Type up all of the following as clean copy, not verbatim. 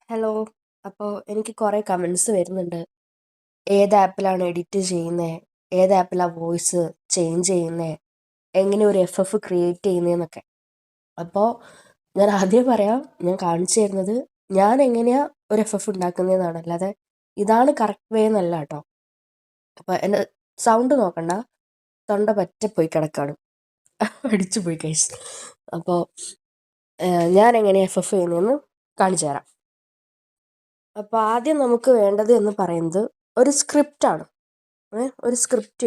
Hello. അപ്പോൾ എനിക്ക് കുറേ കമൻസ് വരുന്നുണ്ട്. ഏത് ആപ്പിലാണ് എഡിറ്റ് ചെയ്യുന്നത്, ഏത് ആപ്പിലാണ് വോയിസ് ചേഞ്ച് ചെയ്യുന്നത്, എങ്ങനെ ഒരു ക്രിയേറ്റ് ചെയ്യുന്നതെന്നൊക്കെ. അപ്പോൾ ഞാൻ ആദ്യം പറയാം, ഞാൻ കാണിച്ചു തരുന്നത് ഞാൻ എങ്ങനെയാണ് ഒരു ഉണ്ടാക്കുന്നതെന്നാണ്, അല്ലാതെ ഇതാണ് കറക്റ്റ് വേ എന്നല്ല കേട്ടോ. അപ്പോൾ എൻ്റെ സൗണ്ട് നോക്കണ്ട, തൊണ്ട പറ്റപ്പോയി കിടക്കാണ്, അടിച്ചു പോയി കൈസ്. അപ്പോൾ ഞാൻ എങ്ങനെയാണ് ചെയ്യുന്നതെന്ന് കാണിച്ചു തരാം. അപ്പോൾ ആദ്യം നമുക്ക് വേണ്ടത് എന്ന് പറയുന്നത് ഒരു സ്ക്രിപ്റ്റാണ്. ഒരു സ്ക്രിപ്റ്റ്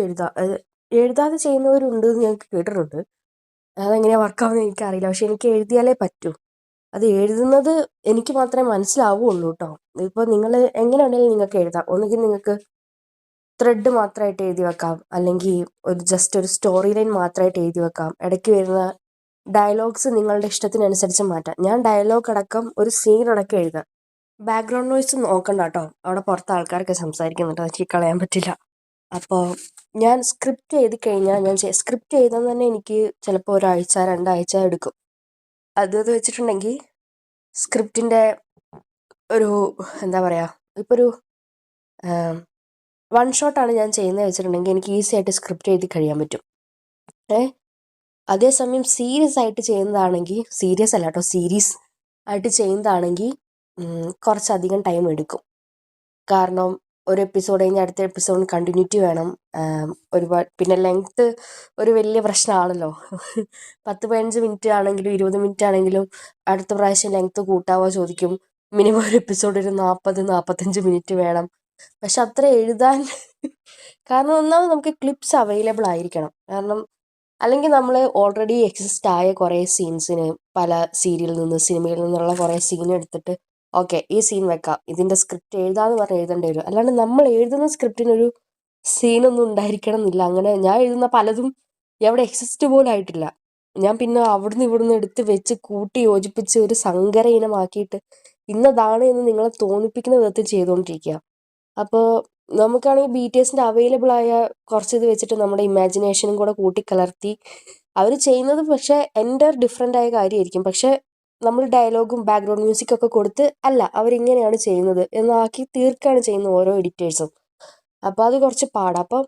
എഴുതാതെ ചെയ്യുന്നവരുണ്ട് എന്ന് ഞങ്ങൾക്ക് കേട്ടിട്ടുണ്ട്. അതെങ്ങനെയാണ് വർക്കാവുന്നത് എനിക്കറിയില്ല, പക്ഷെ എനിക്ക് എഴുതിയാലേ പറ്റൂ. അത് എഴുതുന്നത് എനിക്ക് മാത്രമേ മനസ്സിലാവുള്ളൂ കേട്ടോ. ഇപ്പോൾ നിങ്ങൾ എങ്ങനെ ഉണ്ടെങ്കിലും നിങ്ങൾക്ക് എഴുതാം. ഒന്നുകിൽ നിങ്ങൾക്ക് ത്രെഡ് മാത്രമായിട്ട് എഴുതി വെക്കാം, അല്ലെങ്കിൽ ജസ്റ്റ് ഒരു സ്റ്റോറി ലൈൻ മാത്രമായിട്ട് എഴുതി വെക്കാം. ഇടയ്ക്ക് വരുന്ന ഡയലോഗ്സ് നിങ്ങളുടെ ഇഷ്ടത്തിനനുസരിച്ച് മാറ്റാം. ഞാൻ ഡയലോഗ് അടക്കം ഒരു സീൻ അടക്കം എഴുതാം. ബാക്ക്ഗ്രൗണ്ട് നോയ്സ് നോക്കണ്ട കേട്ടോ, അവിടെ പുറത്ത് ആൾക്കാരൊക്കെ സംസാരിക്കുന്നുണ്ട്, എനിക്ക് കളയാൻ പറ്റില്ല. അപ്പോൾ ഞാൻ സ്ക്രിപ്റ്റ് എഴുതി കഴിഞ്ഞാൽ സ്ക്രിപ്റ്റ് എഴുതാൻ തന്നെ എനിക്ക് ചിലപ്പോൾ 1 ആഴ്ച 2 ആഴ്ച എടുക്കും. അത് വെച്ചിട്ടുണ്ടെങ്കിൽ സ്ക്രിപ്റ്റിൻ്റെ ഒരു എന്താ പറയുക, ഇപ്പോൾ ഒരു 1 ഷോട്ടാണ് ഞാൻ ചെയ്യുന്നത് വെച്ചിട്ടുണ്ടെങ്കിൽ എനിക്ക് ഈസി ആയിട്ട് സ്ക്രിപ്റ്റ് എഴുതി കഴിയാൻ പറ്റും. അതേസമയം സീരിയസ് ആയിട്ട് ചെയ്യുന്നതാണെങ്കിൽ, സീരിയസ് അല്ല കേട്ടോ, സീരീസ് ആയിട്ട് ചെയ്യുന്നതാണെങ്കിൽ കുറച്ചധികം ടൈം എടുക്കും. കാരണം ഒരു എപ്പിസോഡ് കഴിഞ്ഞ് അടുത്ത എപ്പിസോഡിന് കണ്ടിന്യൂറ്റി വേണം. ഒരുപാട് പിന്നെ ലെങ്ത്ത് ഒരു വലിയ പ്രശ്നമാണല്ലോ. 10-15 മിനിറ്റ് ആണെങ്കിലും 20 മിനിറ്റ് ആണെങ്കിലും അടുത്ത പ്രാവശ്യം ലെങ്ത്ത് കൂട്ടാവോ ചോദിക്കും. മിനിമം ഒരു എപ്പിസോഡ് ഒരു 40-45 മിനിറ്റ് വേണം. പക്ഷെ അത്ര എഴുതാൻ കാരണം ഒന്നാമത് നമുക്ക് ക്ലിപ്സ് അവൈലബിൾ ആയിരിക്കണം. കാരണം അല്ലെങ്കിൽ നമ്മൾ ഓൾറെഡി എക്സിസ്റ്റ് ആയ കുറേ സീൻസിന് പല സീരിയലിൽ നിന്ന് സിനിമയിൽ നിന്നുള്ള കുറേ സീൻ എടുത്തിട്ട് ഓക്കെ ഈ സീൻ വെക്കാം, ഇതിൻ്റെ സ്ക്രിപ്റ്റ് എഴുതാമെന്ന് പറഞ്ഞ് എഴുതേണ്ടി വരും. അല്ലാണ്ട് നമ്മൾ എഴുതുന്ന സ്ക്രിപ്റ്റിനൊരു സീനൊന്നും ഉണ്ടായിരിക്കണം എന്നില്ല. അങ്ങനെ ഞാൻ എഴുതുന്ന പലതും എവിടെ എക്സിസ്റ്റ് പോലും ആയിട്ടില്ല. ഞാൻ പിന്നെ അവിടുന്ന് ഇവിടുന്ന് എടുത്ത് വെച്ച് കൂട്ടി യോജിപ്പിച്ച് ഒരു സങ്കര ഇനമാക്കിയിട്ട് ഇന്നതാണ് എന്ന് നിങ്ങളെ തോന്നിപ്പിക്കുന്ന വിധത്തിൽ ചെയ്തുകൊണ്ടിരിക്കുക. അപ്പോൾ നമുക്കാണെങ്കിൽ BTSൻ്റെ അവൈലബിൾ ആയ കുറച്ച് ഇത് വെച്ചിട്ട് നമ്മുടെ ഇമാജിനേഷനും കൂടെ കൂട്ടിക്കലർത്തി അവർ ചെയ്യുന്നത് പക്ഷേ എൻ്റെ ഡിഫറെൻ്റ് ആയ കാര്യമായിരിക്കും. പക്ഷേ നമ്മൾ ഡയലോഗും ബാക്ക്ഗ്രൗണ്ട് മ്യൂസിക്കൊക്കെ കൊടുത്ത് അല്ല അവരിങ്ങനെയാണ് ചെയ്യുന്നത് എന്നാക്കി തീർക്കുകയാണ് ചെയ്യുന്നത് ഓരോ എഡിറ്റേഴ്സും. അപ്പോൾ അത് കുറച്ച് പാടാണ്. അപ്പോൾ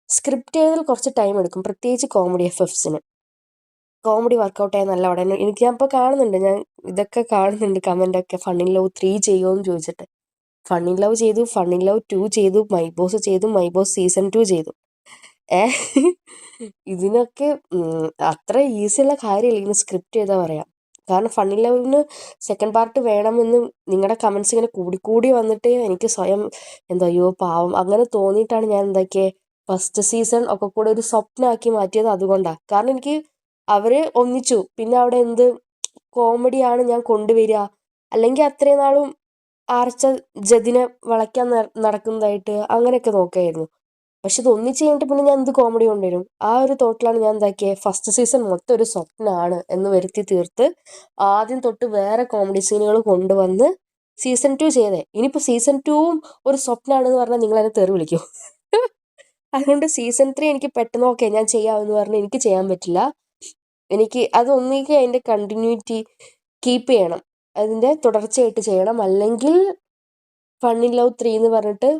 സ്ക്രിപ്റ്റ് എഴുതൽ കുറച്ച് ടൈം എടുക്കും, പ്രത്യേകിച്ച് കോമഡി FFsന്. കോമഡി വർക്കൗട്ട് ആയ നല്ല ഉടനെ ഞാൻ ഇപ്പോൾ കാണുന്നുണ്ട്, ഞാൻ ഇതൊക്കെ കാണുന്നുണ്ട് കമൻ്റൊക്കെ, ഫൺ ഇൻ ലവ് 3 ചെയ്യുമോ എന്ന് ചോദിച്ചിട്ട്. ഫൺ ഇൻ ലവ് ചെയ്തു, ഫൺ ഇൻ ലവ് 2 ചെയ്തു, മൈ ബോസ് ചെയ്തു, മൈ ബോസ് സീസൺ 2 ചെയ്തു. ഇതിനൊക്കെ അത്ര ഈസിയുള്ള കാര്യമല്ല ഇങ്ങനെ സ്ക്രിപ്റ്റ് ചെയ്താൽ പറയാം. കാരണം ഫൺ ഇൻ ലവിന് സെക്കൻഡ് പാർട്ട് വേണമെന്ന് നിങ്ങളുടെ കമൻസ് ഇങ്ങനെ കൂടി വന്നിട്ട് എനിക്ക് സ്വയം അയ്യോ പാവം അങ്ങനെ തോന്നിയിട്ടാണ് ഞാൻ എന്താക്കിയത് ഫസ്റ്റ് സീസൺ ഒക്കെ കൂടെ ഒരു സ്വപ്നമാക്കി മാറ്റിയത്. അതുകൊണ്ടാണ്. കാരണം എനിക്ക് അവർ ഒന്നിച്ചു, പിന്നെ അവിടെ എന്ത് കോമഡിയാണ് ഞാൻ കൊണ്ടുവരിക, അല്ലെങ്കിൽ അത്രയും നാളും ആർച്ച ജതിനെ വളയ്ക്കാൻ നടക്കുന്നതായിട്ട് അങ്ങനെയൊക്കെ നോക്കായിരുന്നു. പക്ഷെ ഇത് ഒന്നിച്ച് കഴിഞ്ഞിട്ട് പിന്നെ ഞാൻ എന്ത് കോമഡി കൊണ്ടുവരും, ആ ഒരു തോട്ടിലാണ് ഞാൻ എന്താക്കിയത് ഫസ്റ്റ് സീസൺ മൊത്തം ഒരു സ്വപ്നമാണ് എന്ന് വരുത്തി തീർത്ത് ആദ്യം തൊട്ട് വേറെ കോമഡി സീനുകൾ കൊണ്ടുവന്ന് സീസൺ 2 ചെയ്തേ. ഇനിയിപ്പോൾ സീസൺ 2വും ഒരു സ്വപ്നമാണെന്ന് പറഞ്ഞാൽ നിങ്ങൾ എന്നെ തെറി വിളിക്കും. അതുകൊണ്ട് സീസൺ 3 എനിക്ക് പെട്ടെന്ന് ഓക്കെ ഞാൻ ചെയ്യാമെന്ന് പറഞ്ഞാൽ എനിക്ക് ചെയ്യാൻ പറ്റില്ല. എനിക്ക് അതൊന്നിക്ക് അതിൻ്റെ കണ്ടിന്യൂറ്റി കീപ്പ് ചെയ്യണം, അതിൻ്റെ തുടർച്ചയായിട്ട് ചെയ്യണം. അല്ലെങ്കിൽ ഫൺ ഇൻ ലവ് 3 എന്ന് പറഞ്ഞിട്ട്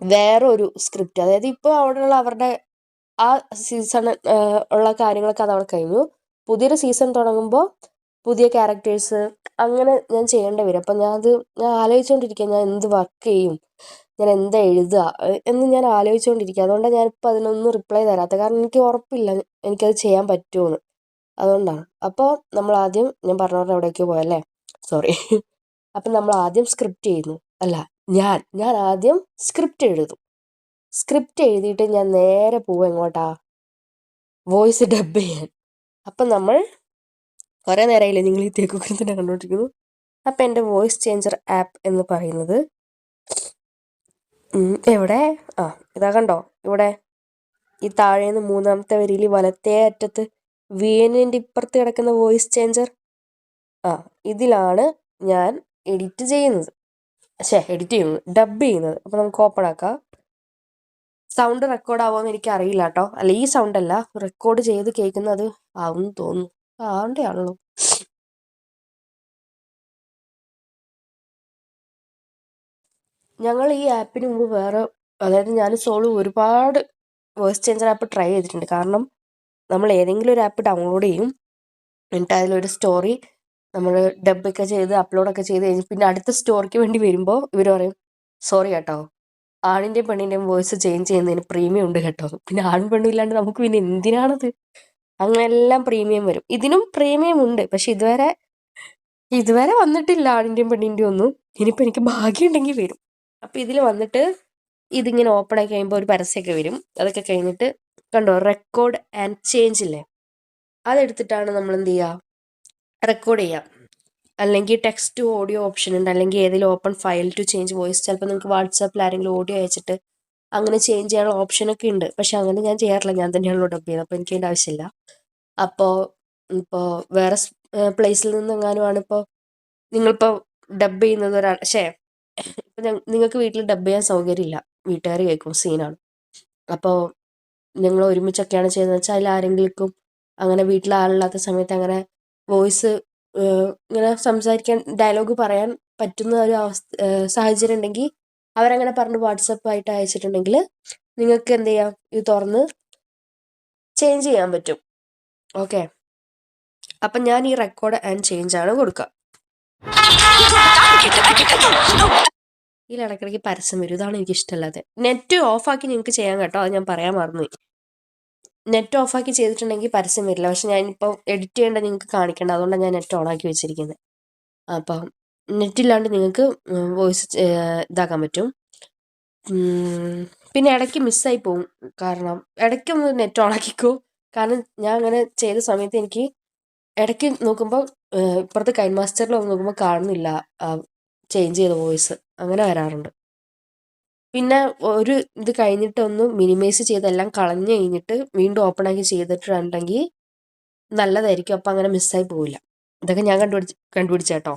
വേറെ ഒരു സ്ക്രിപ്റ്റ്, അതായത് ഇപ്പോൾ അവിടെയുള്ള അവരുടെ ആ സീസൺ ഉള്ള കാര്യങ്ങളൊക്കെ അതവിടെ കഴിഞ്ഞു. പുതിയൊരു സീസൺ തുടങ്ങുമ്പോൾ പുതിയ ക്യാരക്ടേഴ്സ് അങ്ങനെ ഞാൻ ചെയ്യേണ്ടി വരും. അപ്പം ഞാൻ ആലോചിച്ചുകൊണ്ടിരിക്കുക, ഞാൻ എന്ത് വർക്ക് ചെയ്യും, ഞാൻ എന്താ എഴുതുക എന്ന് ഞാൻ ആലോചിച്ചുകൊണ്ടിരിക്കുക. അതുകൊണ്ടാണ് ഞാനിപ്പോൾ അതിനൊന്നും റിപ്ലൈ തരാത്തത്. കാരണം എനിക്ക് ഉറപ്പില്ല എനിക്കത് ചെയ്യാൻ പറ്റുമെന്ന്. അതുകൊണ്ടാണ്. അപ്പോൾ നമ്മൾ ആദ്യം ഞാൻ പറഞ്ഞ എവിടേക്കോ പോയല്ലേ, സോറി. അപ്പം നമ്മൾ ആദ്യം സ്ക്രിപ്റ്റ് ചെയ്യുന്നു, അല്ല ഞാൻ ആദ്യം സ്ക്രിപ്റ്റ് എഴുതും. സ്ക്രിപ്റ്റ് എഴുതിയിട്ട് ഞാൻ നേരെ പോവും എങ്ങോട്ടാ, വോയിസ് ഡബ് ചെയ്യാൻ. അപ്പം നമ്മൾ കുറേ നേരമായില്ലേ നിങ്ങൾ ഈ തേക്കുക്കുരത്തിനെ കണ്ടുകൊണ്ടിരിക്കുന്നു. അപ്പം എൻ്റെ വോയിസ് ചേഞ്ചർ ആപ്പ് എന്ന് പറയുന്നത് എവിടെ, ഇതാ കണ്ടോ, ഇവിടെ ഈ താഴേന്ന് 3ാമത്തെ വരിയിൽ വലത്തേ അറ്റത്ത് VNൻ്റെ ഇപ്പുറത്ത് കിടക്കുന്ന വോയിസ് ചേഞ്ചർ, ഇതിലാണ് ഞാൻ എഡിറ്റ് ചെയ്യുന്നത്, ഡബ് ചെയ്യുന്നത്. അപ്പോൾ നമുക്ക് ഓപ്പൺ ആക്കാം. സൗണ്ട് റെക്കോർഡ് ആവുമെന്ന് എനിക്ക് അറിയില്ല കേട്ടോ, അല്ല ഈ സൗണ്ട് അല്ല, റെക്കോർഡ് ചെയ്ത് കേൾക്കുന്നത് ആവും തോന്നുന്നു, ആണ്ടേ ആണല്ലോ. ഞങ്ങൾ ഈ ആപ്പിന് മുമ്പ് വേറെ, അതായത് ഞാൻ സോളു ഒരുപാട് വോയിസ് ചേഞ്ചർ ആപ്പ് ട്രൈ ചെയ്തിട്ടുണ്ട്. കാരണം നമ്മൾ ഏതെങ്കിലും ഒരു ആപ്പ് ഡൗൺലോഡ് ചെയ്യും, എന്നിട്ട് അതിലൊരു സ്റ്റോറി നമ്മൾ ഡബ്ബൊക്കെ ചെയ്ത് അപ്ലോഡൊക്കെ ചെയ്ത് കഴിഞ്ഞ് പിന്നെ അടുത്ത സ്റ്റോറിക്ക് വേണ്ടി വരുമ്പോൾ ഇവർ പറയും, സോറി കേട്ടോ, ആണിൻ്റെയും പെണ്ണിൻ്റെയും വോയിസ് ചേഞ്ച് ചെയ്യുന്നതിന് പ്രീമിയം ഉണ്ട് കേട്ടോ. പിന്നെ ആണും പെണ്ണും ഇല്ലാണ്ട് നമുക്ക് പിന്നെ എന്തിനാണത്? അങ്ങനെ എല്ലാം പ്രീമിയം വരും. ഇതിനും പ്രീമിയം ഉണ്ട്, പക്ഷെ ഇതുവരെ വന്നിട്ടില്ല ആണിൻ്റെയും പെണ്ണിൻ്റെയും ഒന്നും. ഇനിയിപ്പോൾ എനിക്ക് ഭാഗ്യം ഉണ്ടെങ്കിൽ വരും. അപ്പോൾ ഇതിൽ വന്നിട്ട് ഇതിങ്ങനെ ഓപ്പൺ ആയി കഴിയുമ്പോൾ ഒരു പരസ്യമൊക്കെ വരും. അതൊക്കെ കഴിഞ്ഞിട്ട് കണ്ടോ റെക്കോർഡ് ആൻഡ് ചേഞ്ച് ഇല്ലേ, അതെടുത്തിട്ടാണ് നമ്മൾ എന്ത് ചെയ്യുക, റെക്കോർഡ് ചെയ്യുക. അല്ലെങ്കിൽ ടെക്സ്റ്റ് ടു ഓഡിയോ ഓപ്ഷൻ ഉണ്ട്, അല്ലെങ്കിൽ ഏതെങ്കിലും open file to change voice. ചിലപ്പോൾ നിങ്ങൾക്ക് വാട്സാപ്പിൽ ആരെങ്കിലും ഓഡിയോ അയച്ചിട്ട് അങ്ങനെ ചേഞ്ച് ചെയ്യാനുള്ള ഓപ്ഷനൊക്കെ ഉണ്ട്. പക്ഷെ അങ്ങനെ ഞാൻ ചെയ്യാറില്ല, ഞാൻ തന്നെയാണല്ലോ ഡബ് ചെയ്യുന്നത്, അപ്പോൾ എനിക്ക് അതിൻ്റെ ആവശ്യമില്ല. അപ്പോൾ ഇപ്പോൾ വേറെ പ്ലേസിൽ നിന്നെങ്ങാനുമാണ് ഇപ്പോൾ നിങ്ങളിപ്പോൾ ഡബ് ചെയ്യുന്നത് ഒരാൾ, ഇപ്പം നിങ്ങൾക്ക് വീട്ടിൽ ഡബ് ചെയ്യാൻ സൗകര്യമില്ല, വീട്ടുകാർ കേൾക്കും, സീനാണ്. അപ്പോൾ നിങ്ങൾ ഒരുമിച്ചൊക്കെയാണ് ചെയ്യുന്നത് വെച്ചാൽ അതിൽ ആരെങ്കിലും അങ്ങനെ വീട്ടിൽ ആളില്ലാത്ത സമയത്ത് അങ്ങനെ വോയിസ് ഇങ്ങനെ സംസാരിക്കാൻ, ഡയലോഗ് പറയാൻ പറ്റുന്ന ഒരു സാഹചര്യം ഉണ്ടെങ്കിൽ അവരങ്ങനെ പറഞ്ഞ് വാട്സപ്പായിട്ട് അയച്ചിട്ടുണ്ടെങ്കിൽ നിങ്ങൾക്ക് എന്ത് ചെയ്യാം, ഇത് തുറന്ന് ചേഞ്ച് ചെയ്യാൻ പറ്റും. ഓക്കെ, അപ്പം ഞാൻ ഈ റെക്കോർഡ് ആൻഡ് ചേഞ്ച് ആണ് കൊടുക്കുക. ഇതിൽ ഇടയ്ക്കിടയ്ക്ക് പരസ്യം വരും, ഇതാണ് എനിക്ക് ഇഷ്ടമല്ലാതെ. നെറ്റ് ഓഫാക്കി നിങ്ങൾക്ക് ചെയ്യാൻ കേട്ടോ, അത് ഞാൻ പറയാൻ മറന്നുപോയി. നെറ്റ് ഓഫാക്കി ചെയ്തിട്ടുണ്ടെങ്കിൽ പരസ്യം വരില്ല. പക്ഷെ ഞാനിപ്പോൾ എഡിറ്റ് ചെയ്യേണ്ട നിങ്ങൾക്ക് കാണിക്കേണ്ട, അതുകൊണ്ടാണ് ഞാൻ നെറ്റ് ഓണാക്കി വെച്ചിരിക്കുന്നത്. അപ്പം നെറ്റില്ലാണ്ട് നിങ്ങൾക്ക് വോയിസ് ഇതാക്കാൻ പറ്റും. പിന്നെ ഇടയ്ക്ക് മിസ്സായി പോകും, കാരണം ഇടയ്ക്കൊന്ന് നെറ്റ് ഓണാക്കിക്കോ. കാരണം ഞാൻ അങ്ങനെ ചെയ്ത സമയത്ത് എനിക്ക് ഇടയ്ക്ക് നോക്കുമ്പോൾ ഇപ്പുറത്ത് കൈൻ മാസ്റ്ററിൽ ഒന്ന് നോക്കുമ്പോൾ കാണുന്നില്ല ചേഞ്ച് ചെയ്ത വോയിസ്, അങ്ങനെ വരാറുണ്ട്. പിന്നെ ഒരു ഇത് കഴിഞ്ഞിട്ട് ഒന്ന് മിനിമൈസ് ചെയ്തെല്ലാം കളഞ്ഞു കഴിഞ്ഞിട്ട് വീണ്ടും ഓപ്പൺ ആക്കി ചെയ്തിട്ടുണ്ടെങ്കിൽ നല്ലതായിരിക്കും. അപ്പം അങ്ങനെ മിസ്സായി പോവില്ല. ഇതൊക്കെ ഞാൻ കണ്ടുപിടിച്ച കേട്ടോ.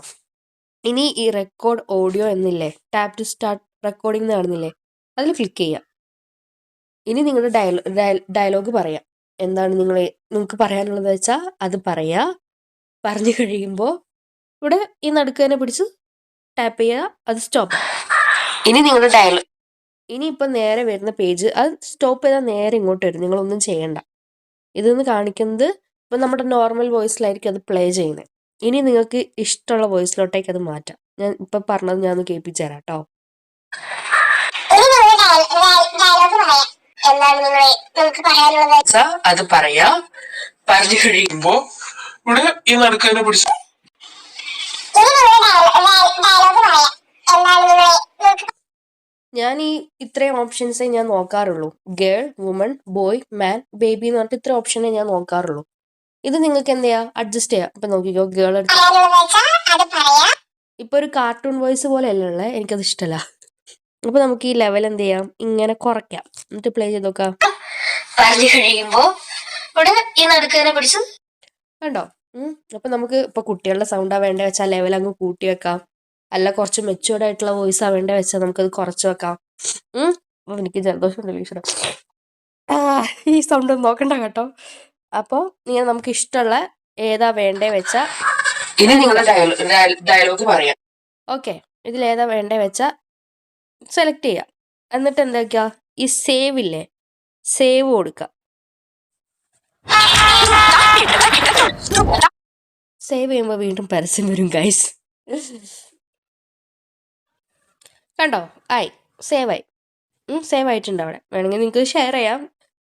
ഇനി ഈ റെക്കോർഡ് ഓഡിയോ എന്നില്ലേ, ടാപ്പ് ടു സ്റ്റാർട്ട് റെക്കോർഡിംഗ് എന്ന് കാണുന്നില്ലേ, അതിൽ ക്ലിക്ക് ചെയ്യാം. ഇനി നിങ്ങളുടെ ഡയലോഗ് പറയാം. എന്താണ് നിങ്ങൾക്ക് പറയാനുള്ളത് വെച്ചാൽ അത് പറയാ. പറഞ്ഞു കഴിയുമ്പോൾ ഇവിടെ ഈ നടുക്ക് തന്നെ പിടിച്ച് ടാപ്പ് ചെയ്യുക, അത് സ്റ്റോപ്പ്. ഇനി നിങ്ങളുടെ ഇനിയിപ്പോൾ നേരെ വരുന്ന പേജ് അത് സ്റ്റോപ്പ് ചെയ്താൽ നേരെ ഇങ്ങോട്ട് വരും, നിങ്ങളൊന്നും ചെയ്യണ്ട. ഇതെന്ന് കാണിക്കുന്നത് ഇപ്പം നമ്മുടെ നോർമൽ വോയിസിലായിരിക്കും അത് പ്ലേ ചെയ്യുന്നത്. ഇനി നിങ്ങൾക്ക് ഇഷ്ടമുള്ള വോയിസിലോട്ടേക്ക് അത് മാറ്റാം. ഞാൻ ഇപ്പം പറഞ്ഞത് ഞാൻ ഒന്ന് കേൾപ്പിച്ചു തരാം കേട്ടോ. അത് പറയാ. പറഞ്ഞു കഴിയുമ്പോ ഇവിടെ ഈ നടുക്കനെ പിടിച്ചു. ഞാൻ ഈ ഇത്രയും ഓപ്ഷൻസേ ഞാൻ നോക്കാറുള്ളൂ. ഗേൾ, വുമൺ, ബോയ്, മാൻ, ബേബി എന്ന് പറഞ്ഞിട്ട് ഇത്ര ഓപ്ഷനേ ഞാൻ നോക്കാറുള്ളൂ. ഇത് നിങ്ങൾക്ക് എന്ത് ചെയ്യാം, അഡ്ജസ്റ്റ് ചെയ്യാം. ഇപ്പൊ നോക്കിക്കോ, ഗേൾ ഇപ്പൊ ഒരു കാർട്ടൂൺ വോയിസ് പോലെ അല്ലേ ഉള്ളത്, എനിക്കത് ഇഷ്ടമല്ല. അപ്പൊ നമുക്ക് ഈ ലെവൽ എന്ത് ചെയ്യാം, ഇങ്ങനെ കുറയ്ക്കാം. എന്നിട്ട് പ്ലേ ചെയ്ത് നോക്കാം. പറഞ്ഞു കഴിയുമ്പോ ഈ നടുക്കനെ പിടിച്ചു കണ്ടോ. അപ്പൊ നമുക്ക് ഇപ്പൊ കുട്ടികളുടെ സൗണ്ടാ വേണ്ട വെച്ചാൽ ലെവൽ അങ്ങ് കൂട്ടി വെക്കാം. അല്ല കുറച്ച് മെച്യൂർഡ് ആയിട്ടുള്ള വോയിസാ വേണ്ട വെച്ചാൽ നമുക്കത് കുറച്ച് വെക്കാം. അപ്പൊ എനിക്ക് ജലദോഷം ഉണ്ടല്ലോ, ഈ സൗണ്ട് ഒന്നും നോക്കണ്ട കേട്ടോ. അപ്പോൾ ഇങ്ങനെ നമുക്ക് ഇഷ്ടമുള്ള ഏതാ വേണ്ടേ വെച്ചാൽ ഇനി നിങ്ങളുടെ ഡയലോഗ് പറയാം. ഓക്കെ, ഇതിലേതാ വേണ്ടേ വെച്ചാൽ സെലക്ട് ചെയ്യാം. എന്നിട്ട് എന്താ ഈ സേവ് ഇല്ലേ, സേവ് കൊടുക്കുക. സേവ് ചെയ്യുമ്പോൾ വീണ്ടും പരസ്യം വരും ഗൈസ്. കണ്ടോ, ആയി, സേവായി. സേവ് ആയിട്ടുണ്ട് അവിടെ. വേണമെങ്കിൽ നിങ്ങൾക്ക് ഷെയർ ചെയ്യാം,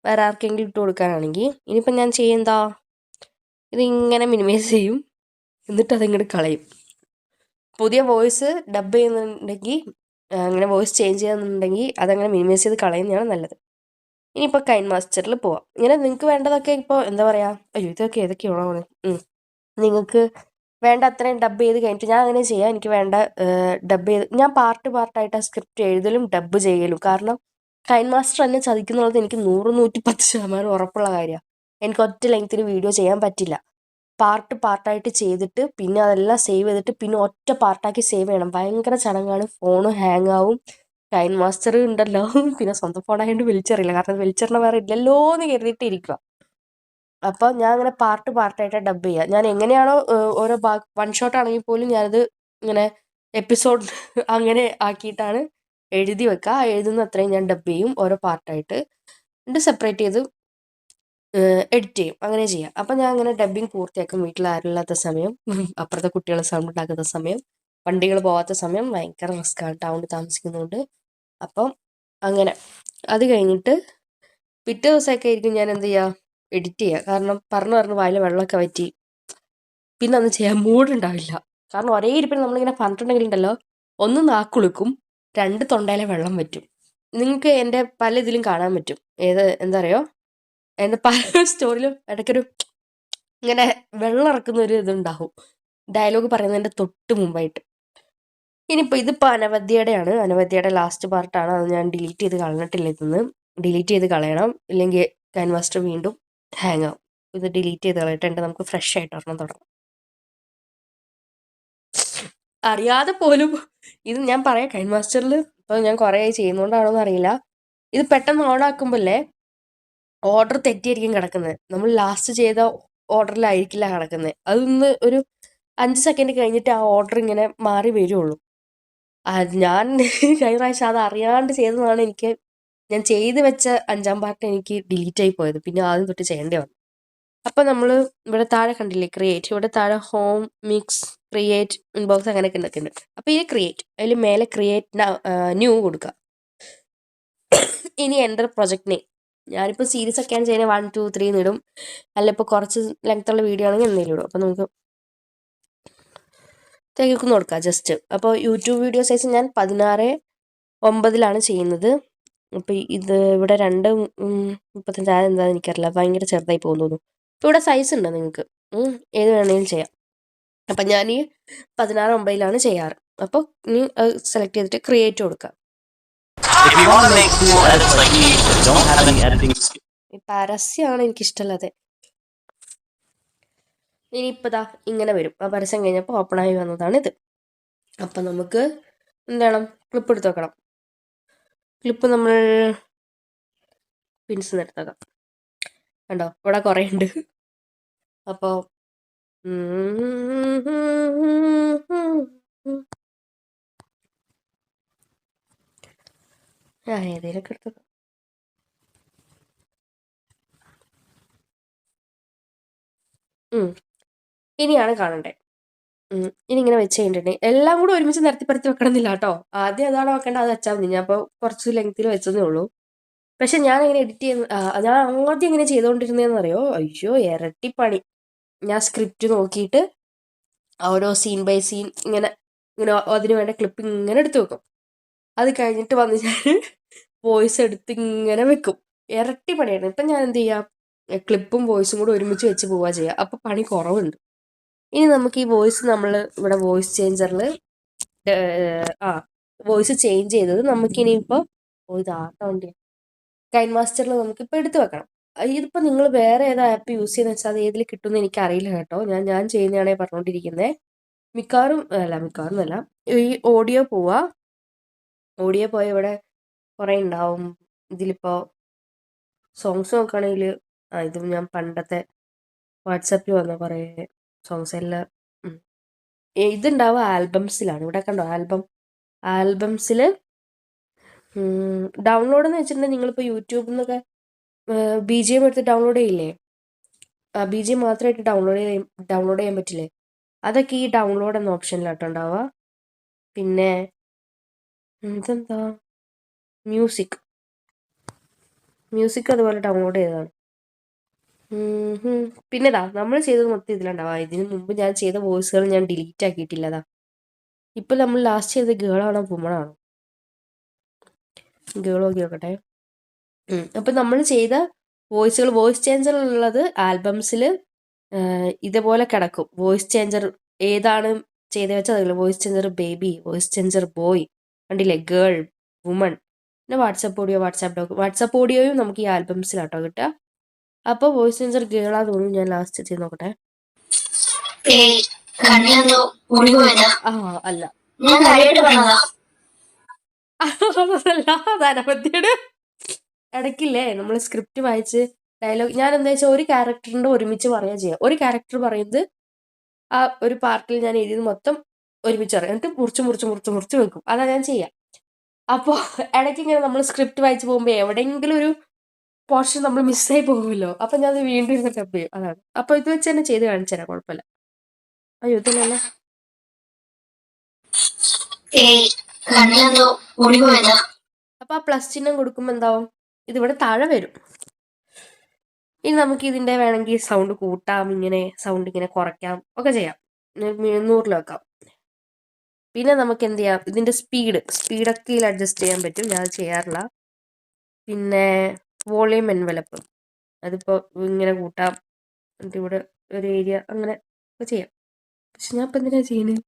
വേറെ ആർക്കെങ്കിലും ഇട്ട് കൊടുക്കാനാണെങ്കിൽ. ഇനിയിപ്പം ഞാൻ ചെയ്യുന്നതാ, ഇതിങ്ങനെ മിനിമൈസ് ചെയ്യും, എന്നിട്ട് അതിങ്ങോട്ട് കളയും. പുതിയ വോയിസ് ഡബ് ചെയ്യുന്നുണ്ടെങ്കിൽ, അങ്ങനെ വോയിസ് ചേഞ്ച് ചെയ്യുന്നുണ്ടെങ്കിൽ അതങ്ങനെ മിനിമൈസ് ചെയ്ത് കളയുന്നതാണ് നല്ലത്. ഇനിയിപ്പോൾ കൈൻ മാസ്റ്ററിൽ പോവാം. ഇങ്ങനെ നിങ്ങൾക്ക് വേണ്ടതൊക്കെ ഇപ്പോൾ എന്താ പറയുക, അയ്യോ ഇതൊക്കെ ഏതൊക്കെയാണോ നിങ്ങൾക്ക് വേണ്ട അത്രയും ഡബ് ചെയ്ത് കഴിഞ്ഞിട്ട് ഞാൻ അങ്ങനെ ചെയ്യാം. എനിക്ക് വേണ്ട ഡബ് ചെയ്ത് ഞാൻ പാർട്ടായിട്ട് ആ സ്ക്രിപ്റ്റ് എഴുതലും ഡബ് ചെയ്യലും. കാരണം കൈൻ മാസ്റ്റർ എന്നെ ചതിക്കുന്നുള്ളത് എനിക്ക് 100-110% ഉറപ്പുള്ള കാര്യമാണ്. എനിക്ക് ഒറ്റ ലെങ്ത്തിൽ വീഡിയോ ചെയ്യാൻ പറ്റില്ല. പാർട്ടായിട്ട് ചെയ്തിട്ട് പിന്നെ അതെല്ലാം സേവ് ചെയ്തിട്ട് പിന്നെ ഒറ്റ പാർട്ടാക്കി സേവ് ചെയ്യണം. ഭയങ്കര ചടങ്ങാണ്, ഫോണ് ഹാങ് ആവും. കൈൻ മാസ്റ്റർ ഉണ്ടല്ലോ, പിന്നെ സ്വന്തം ഫോണായതുകൊണ്ട് വിളിച്ചറിയില്ല, കാരണം വിളിച്ചറിഞ്ഞ വേറെ ഇല്ലല്ലോ എന്ന് കരുതിയിട്ട് ഇരിക്കുക. അപ്പോൾ ഞാൻ അങ്ങനെ പാർട്ടായിട്ട് ഡബ് ചെയ്യുക. ഞാൻ എങ്ങനെയാണോ ഓരോ വൺ ഷോട്ട് ആണെങ്കിൽ പോലും ഞാനത് ഇങ്ങനെ എപ്പിസോഡ് അങ്ങനെ ആക്കിയിട്ടാണ് എഴുതി വെക്കുക. എഴുതുന്ന അത്രയും ഞാൻ ഡബ് ചെയ്യും ഓരോ പാർട്ടായിട്ട്. എന്നിട്ട് സെപ്പറേറ്റ് ചെയ്ത് എഡിറ്റ് ചെയ്യും. അങ്ങനെ ചെയ്യാം. അപ്പം ഞാൻ അങ്ങനെ ഡബ്ബിങ് പൂർത്തിയാക്കും. വീട്ടിൽ ആരുമില്ലാത്ത സമയം, അപ്പുറത്തെ കുട്ടികൾ സൗണ്ട് ഉണ്ടാക്കുന്ന സമയം, വണ്ടികൾ പോകാത്ത സമയം. ഭയങ്കര റിസ്ക്കാണ് ടൗണിൽ താമസിക്കുന്നതുകൊണ്ട്. അപ്പം അങ്ങനെ അത് കഴിഞ്ഞിട്ട് പിറ്റേ ദിവസമൊക്കെ ആയിരിക്കും ഞാൻ എന്ത് ചെയ്യുക, എഡിറ്റ് ചെയ്യുക. കാരണം പറഞ്ഞ് വായിൽ വെള്ളമൊക്കെ വറ്റി പിന്നെ ഒന്നും ചെയ്യാൻ മൂഡുണ്ടാവില്ല. കാരണം ഒരേ ഇരിപ്പിന് നമ്മളിങ്ങനെ പറഞ്ഞിട്ടുണ്ടെങ്കിലുണ്ടല്ലോ, ഒന്ന് നാക്കുളുക്കും, 2 തൊണ്ടയിലെ വെള്ളം വറ്റും. നിങ്ങൾക്ക് എൻ്റെ പല ഇതിലും കാണാൻ പറ്റും. എന്താ പറയുക, എൻ്റെ പല സ്റ്റോറിയിലും ഇടയ്ക്കൊരു ഇങ്ങനെ വെള്ളം ഇറക്കുന്ന ഒരു ഇതുണ്ടാവും ഡയലോഗ് പറയുന്നതിൻ്റെ തൊട്ട് മുമ്പായിട്ട്. ഇനിയിപ്പോൾ ഇതിപ്പോൾ അനവധ്യയുടെയാണ്. അനവധ്യയുടെ ലാസ്റ്റ് പാർട്ടാണ്. അത് ഞാൻ ഡിലീറ്റ് ചെയ്ത് കളഞ്ഞിട്ടില്ല. ഇതൊന്ന് ഡിലീറ്റ് ചെയ്ത് കളയണം, ഇല്ലെങ്കിൽ ക്യാൻവാസ്റ്റർ വീണ്ടും ഹാങ് ആവും. ഇത് ഡിലീറ്റ് ചെയ്ത് കളയിട്ടുണ്ട്. നമുക്ക് ഫ്രഷ് ആയിട്ട് ഒരെണ്ണം തുടങ്ങാം. അറിയാതെ പോലും ഇത് ഞാൻ പറയാം, കൈൻമാസ്റ്ററിൽ ഇപ്പോൾ ഞാൻ കുറേ ചെയ്യുന്നതുകൊണ്ടാണോ എന്ന് അറിയില്ല, ഇത് പെട്ടെന്ന് ഓൺ ആക്കുമ്പോഴല്ലേ ഓർഡർ തെറ്റിയായിരിക്കും കിടക്കുന്നത്. നമ്മൾ ലാസ്റ്റ് ചെയ്ത ഓർഡറിലായിരിക്കില്ല കിടക്കുന്നത്. അതൊന്ന് ഒരു 5 സെക്കൻഡ് കഴിഞ്ഞിട്ട് ആ ഓർഡർ ഇങ്ങനെ മാറി വരുള്ളൂ. ഞാൻ കഴിഞ്ഞ പ്രാവശ്യം അത് അറിയാണ്ട് ചെയ്തതാണ്. ഞാൻ ചെയ്ത് വെച്ച 5ാം പാർട്ട് എനിക്ക് ഡിലീറ്റ് ആയി പോയത്. പിന്നെ ആദ്യം തൊട്ട് ചെയ്യേണ്ടി വന്നു. അപ്പം നമ്മൾ ഇവിടെ താഴെ കണ്ടില്ലേ ക്രിയേറ്റ്, ഇവിടെ താഴെ ഹോം, മിക്സ്, ക്രിയേറ്റ്, ഇൻബോക്സ് അങ്ങനെയൊക്കെ ഉണ്ട്. അപ്പോൾ ഈ ക്രിയേറ്റ്, അതിൽ മേലെ ക്രിയേറ്റ് ന്യൂ കൊടുക്കുക. ഇനി എൻ്റർ പ്രൊജക്ട് നെയിം. ഞാനിപ്പോൾ സീരീസ് ഒക്കെയാണ് ചെയ്യുന്നത്, 1, 2, 3 എന്നിടും. അല്ല ഇപ്പോൾ കുറച്ച് ലെങ്ത്തുള്ള വീഡിയോ ആണെങ്കിൽ എന്തെങ്കിലും ഇടും. അപ്പോൾ നമുക്ക് തേക്കൊന്ന് കൊടുക്കാം ജസ്റ്റ്. അപ്പോൾ യൂട്യൂബ് വീഡിയോ സൈസ് ഞാൻ 16:9 ചെയ്യുന്നത്. അപ്പോൾ ഇത് ഇവിടെ 2:35 എന്താണെന്ന് എനിക്കറിയില്ല, ഭയങ്കര ചെറുതായി പോകുന്നു. ഇപ്പോൾ ഇവിടെ സൈസ് ഉണ്ട്, നിങ്ങൾക്ക് ഏത് വേണമെങ്കിലും ചെയ്യാം. അപ്പം ഞാൻ ഈ 16:9 ചെയ്യാറ്. അപ്പോൾ ഇനി സെലക്ട് ചെയ്തിട്ട് ക്രിയേറ്റ് കൊടുക്കുക. ഈ പരസ്യമാണ് എനിക്കിഷ്ടമല്ലാതെ. ഇനിയിപ്പോൾ ദാ ഇങ്ങനെ വരും. ആ പരസ്യം കഴിഞ്ഞപ്പോൾ ഓപ്പണായി വന്നതാണ് ഇത്. അപ്പം നമുക്ക് എന്താണ്, ക്ലിപ്പ് എടുത്ത് വെക്കണം. ക്ലിപ്പ് നമ്മൾ പിൻസ് എടുത്തേക്കാം. കണ്ടോ, ഇവിടെ കുറേ ഉണ്ട്. അപ്പോൾ ഏതെങ്കിലുമൊക്കെ എടുത്തേക്കാം. ഇനിയാണ് കാണണ്ടേ. ഇനി ഇങ്ങനെ വെച്ച് കഴിഞ്ഞിട്ടുണ്ടെങ്കിൽ എല്ലാം കൂടെ ഒരുമിച്ച് നിരത്തിപ്പരത്തി വെക്കണമെന്നില്ല കേട്ടോ. ആദ്യം അതാണ് വെക്കേണ്ടത്, അത് വെച്ചാൽ മതി. ഞാൻ അപ്പോൾ കുറച്ച് ലെങ്ത്തിൽ വെച്ചതേ ഉള്ളൂ. പക്ഷെ ഞാൻ ഇങ്ങനെ എഡിറ്റ് ചെയ്യുന്ന ഞാൻ ആദ്യം ഇങ്ങനെ ചെയ്തുകൊണ്ടിരുന്നതെന്ന് അറിയോ, അയ്യോ ഇരട്ടിപ്പണി. ഞാൻ സ്ക്രിപ്റ്റ് നോക്കിയിട്ട് ഓരോ സീൻ ബൈ സീൻ ഇങ്ങനെ ഇങ്ങനെ അതിന് വേണ്ട ക്ലിപ്പ് ഇങ്ങനെ എടുത്ത് വെക്കും. അത് കഴിഞ്ഞിട്ട് വന്ന് ഞാൻ വോയിസ് എടുത്ത് ഇങ്ങനെ വെക്കും. ഇരട്ടി പണിയായിരുന്നു. ഇപ്പം ഞാൻ എന്ത് ചെയ്യാം, ക്ലിപ്പും വോയിസും കൂടെ ഒരുമിച്ച് വെച്ച് പോവുക ചെയ്യുക. അപ്പോൾ പണി കുറവുണ്ട്. ഇനി നമുക്ക് ഈ വോയിസ് നമ്മൾ ഇവിടെ വോയിസ് ചേഞ്ചറിൽ വോയിസ് ചേഞ്ച് ചെയ്തത് നമുക്കിനിയിപ്പോൾ ഇതാട്ട വണ്ടിയാണ് കൈൻമാസ്റ്ററിൽ നമുക്കിപ്പോൾ എടുത്ത് വെക്കണം. ഇതിപ്പോൾ നിങ്ങൾ വേറെ ഏതാ ആപ്പ് യൂസ് ചെയ്യുന്നത് വെച്ചാൽ അത് ഏതിൽ കിട്ടുമെന്ന് എനിക്കറിയില്ല കേട്ടോ. ഞാൻ ചെയ്യുന്നതാണേ പറഞ്ഞുകൊണ്ടിരിക്കുന്നത്. മിക്കവാറും അല്ല, ഈ ഓഡിയോ പോവുക. ഓഡിയോ പോയ ഇവിടെ കുറേ ഉണ്ടാവും. ഇതിലിപ്പോൾ സോങ്സ് നോക്കുകയാണെങ്കിൽ ഇത് ഞാൻ പണ്ടത്തെ വാട്സാപ്പിൽ വന്ന കുറേ സോങ്സ് എല്ലാം ഇതുണ്ടാവുക ആൽബംസിലാണ്. ഇവിടെ കണ്ടോ ആൽബംസിൽ ഡൗൺലോഡ് എന്ന് വെച്ചിട്ടുണ്ടെങ്കിൽ നിങ്ങളിപ്പോൾ യൂട്യൂബിൽ നിന്നൊക്കെ BGM എടുത്ത് ഡൗൺലോഡ് ചെയ്യില്ലേ, BGM മാത്രമായിട്ട് ഡൗൺലോഡ് ചെയ്യാൻ പറ്റില്ലേ, അതൊക്കെ ഈ ഡൗൺലോഡ് എന്ന ഓപ്ഷനിലാട്ടോ ഉണ്ടാവുക. പിന്നെ ഇതെന്താ, മ്യൂസിക് അതുപോലെ ഡൗൺലോഡ് ചെയ്തതാണ്. പിന്നെ നമ്മൾ ചെയ്തത് മൊത്തം ഇതിലുണ്ടാവുക. ഇതിന് മുമ്പ് ഞാൻ ചെയ്ത വോയിസുകൾ ഞാൻ ഡിലീറ്റ് ആക്കിയിട്ടില്ലതാ. ഇപ്പം നമ്മൾ ലാസ്റ്റ് ചെയ്ത ഗേളാണോ വുമണാണോ, ഗേൾ നോക്കി നോക്കട്ടെ. അപ്പം നമ്മൾ ചെയ്ത വോയിസ് ചേഞ്ചറിലുള്ളത് ആൽബംസിൽ ഇതേപോലെ കിടക്കും. വോയിസ് ചേഞ്ചർ ഏതാണ് ചെയ്ത് വെച്ചാൽ അതില്ല. Voice changer baby, voice changer boy, കണ്ടില്ലേ, ഗേൾ, വുമൺ. പിന്നെ വാട്സാപ്പ് ഓഡിയോയും നമുക്ക് ഈ ആൽബംസിലാട്ടോ കിട്ടുക. അപ്പോൾ വോയിസ് ചേഞ്ചർ ഗേളാ തോന്നുന്നു. ഞാൻ ലാസ്റ്റ് ചെയ്ത് നോക്കട്ടെ. അല്ല അതനപത്തിയുടെ ഇടയ്ക്കില്ലേ നമ്മൾ സ്ക്രിപ്റ്റ് വായിച്ച് ഡയലോഗ് ഞാൻ എന്താ വെച്ചാൽ ഒരു ക്യാരക്ടറിൻ്റെ ഒരുമിച്ച് പറയുക ചെയ്യുക. ഒരു ക്യാരക്ടർ പറയുന്നത് ആ ഒരു പാർട്ടിൽ ഞാൻ എഴുതിയത് മൊത്തം ഒരുമിച്ച് പറയും. എന്നിട്ട് മുറിച്ച് വെക്കും. അതാണ് ഞാൻ ചെയ്യുക. അപ്പോൾ ഇടയ്ക്ക് ഇങ്ങനെ നമ്മൾ സ്ക്രിപ്റ്റ് വായിച്ച് പോകുമ്പോൾ എവിടെയെങ്കിലും ഒരു പോർഷൻ നമ്മൾ മിസ്സായി പോകുമല്ലോ. അപ്പം ഞാൻ അത് വീണ്ടും ഇരുന്ന് ഡബ് ചെയ്യും. അതാണ്. അപ്പോൾ ഇത് വെച്ച് തന്നെ ചെയ്ത് കാണിച്ചു തരാം, കുഴപ്പമില്ല. അയ്യോ ഇതല്ലല്ലോ. അപ്പോൾ ആ പ്ലസ് ചിഹ്നം കൊടുക്കുമ്പോൾ എന്താവും, ഇതിവിടെ താഴെ വരും. ഇനി നമുക്ക് ഇതിൻ്റെ വേണമെങ്കിൽ സൗണ്ട് കൂട്ടാം, ഇങ്ങനെ സൗണ്ട് ഇങ്ങനെ കുറയ്ക്കാം ഒക്കെ ചെയ്യാം. 100-ൽ വെക്കാം. പിന്നെ നമുക്ക് എന്ത് ചെയ്യാം, ഇതിൻ്റെ സ്പീഡൊക്കെ ഇതിൽ അഡ്ജസ്റ്റ് ചെയ്യാൻ പറ്റും. ഞാൻ അത് ചെയ്യാറില്ല. പിന്നെ വോളിയം എൻവലപ്പ്, അതിപ്പോൾ ഇങ്ങനെ കൂട്ടാം. എന്നിട്ട് ഇവിടെ ഒരു ഏരിയ അങ്ങനെ ഒക്കെ ചെയ്യാം. പക്ഷെ ഞാൻ ഇപ്പം എന്തിനാ ചെയ്യുന്നത്?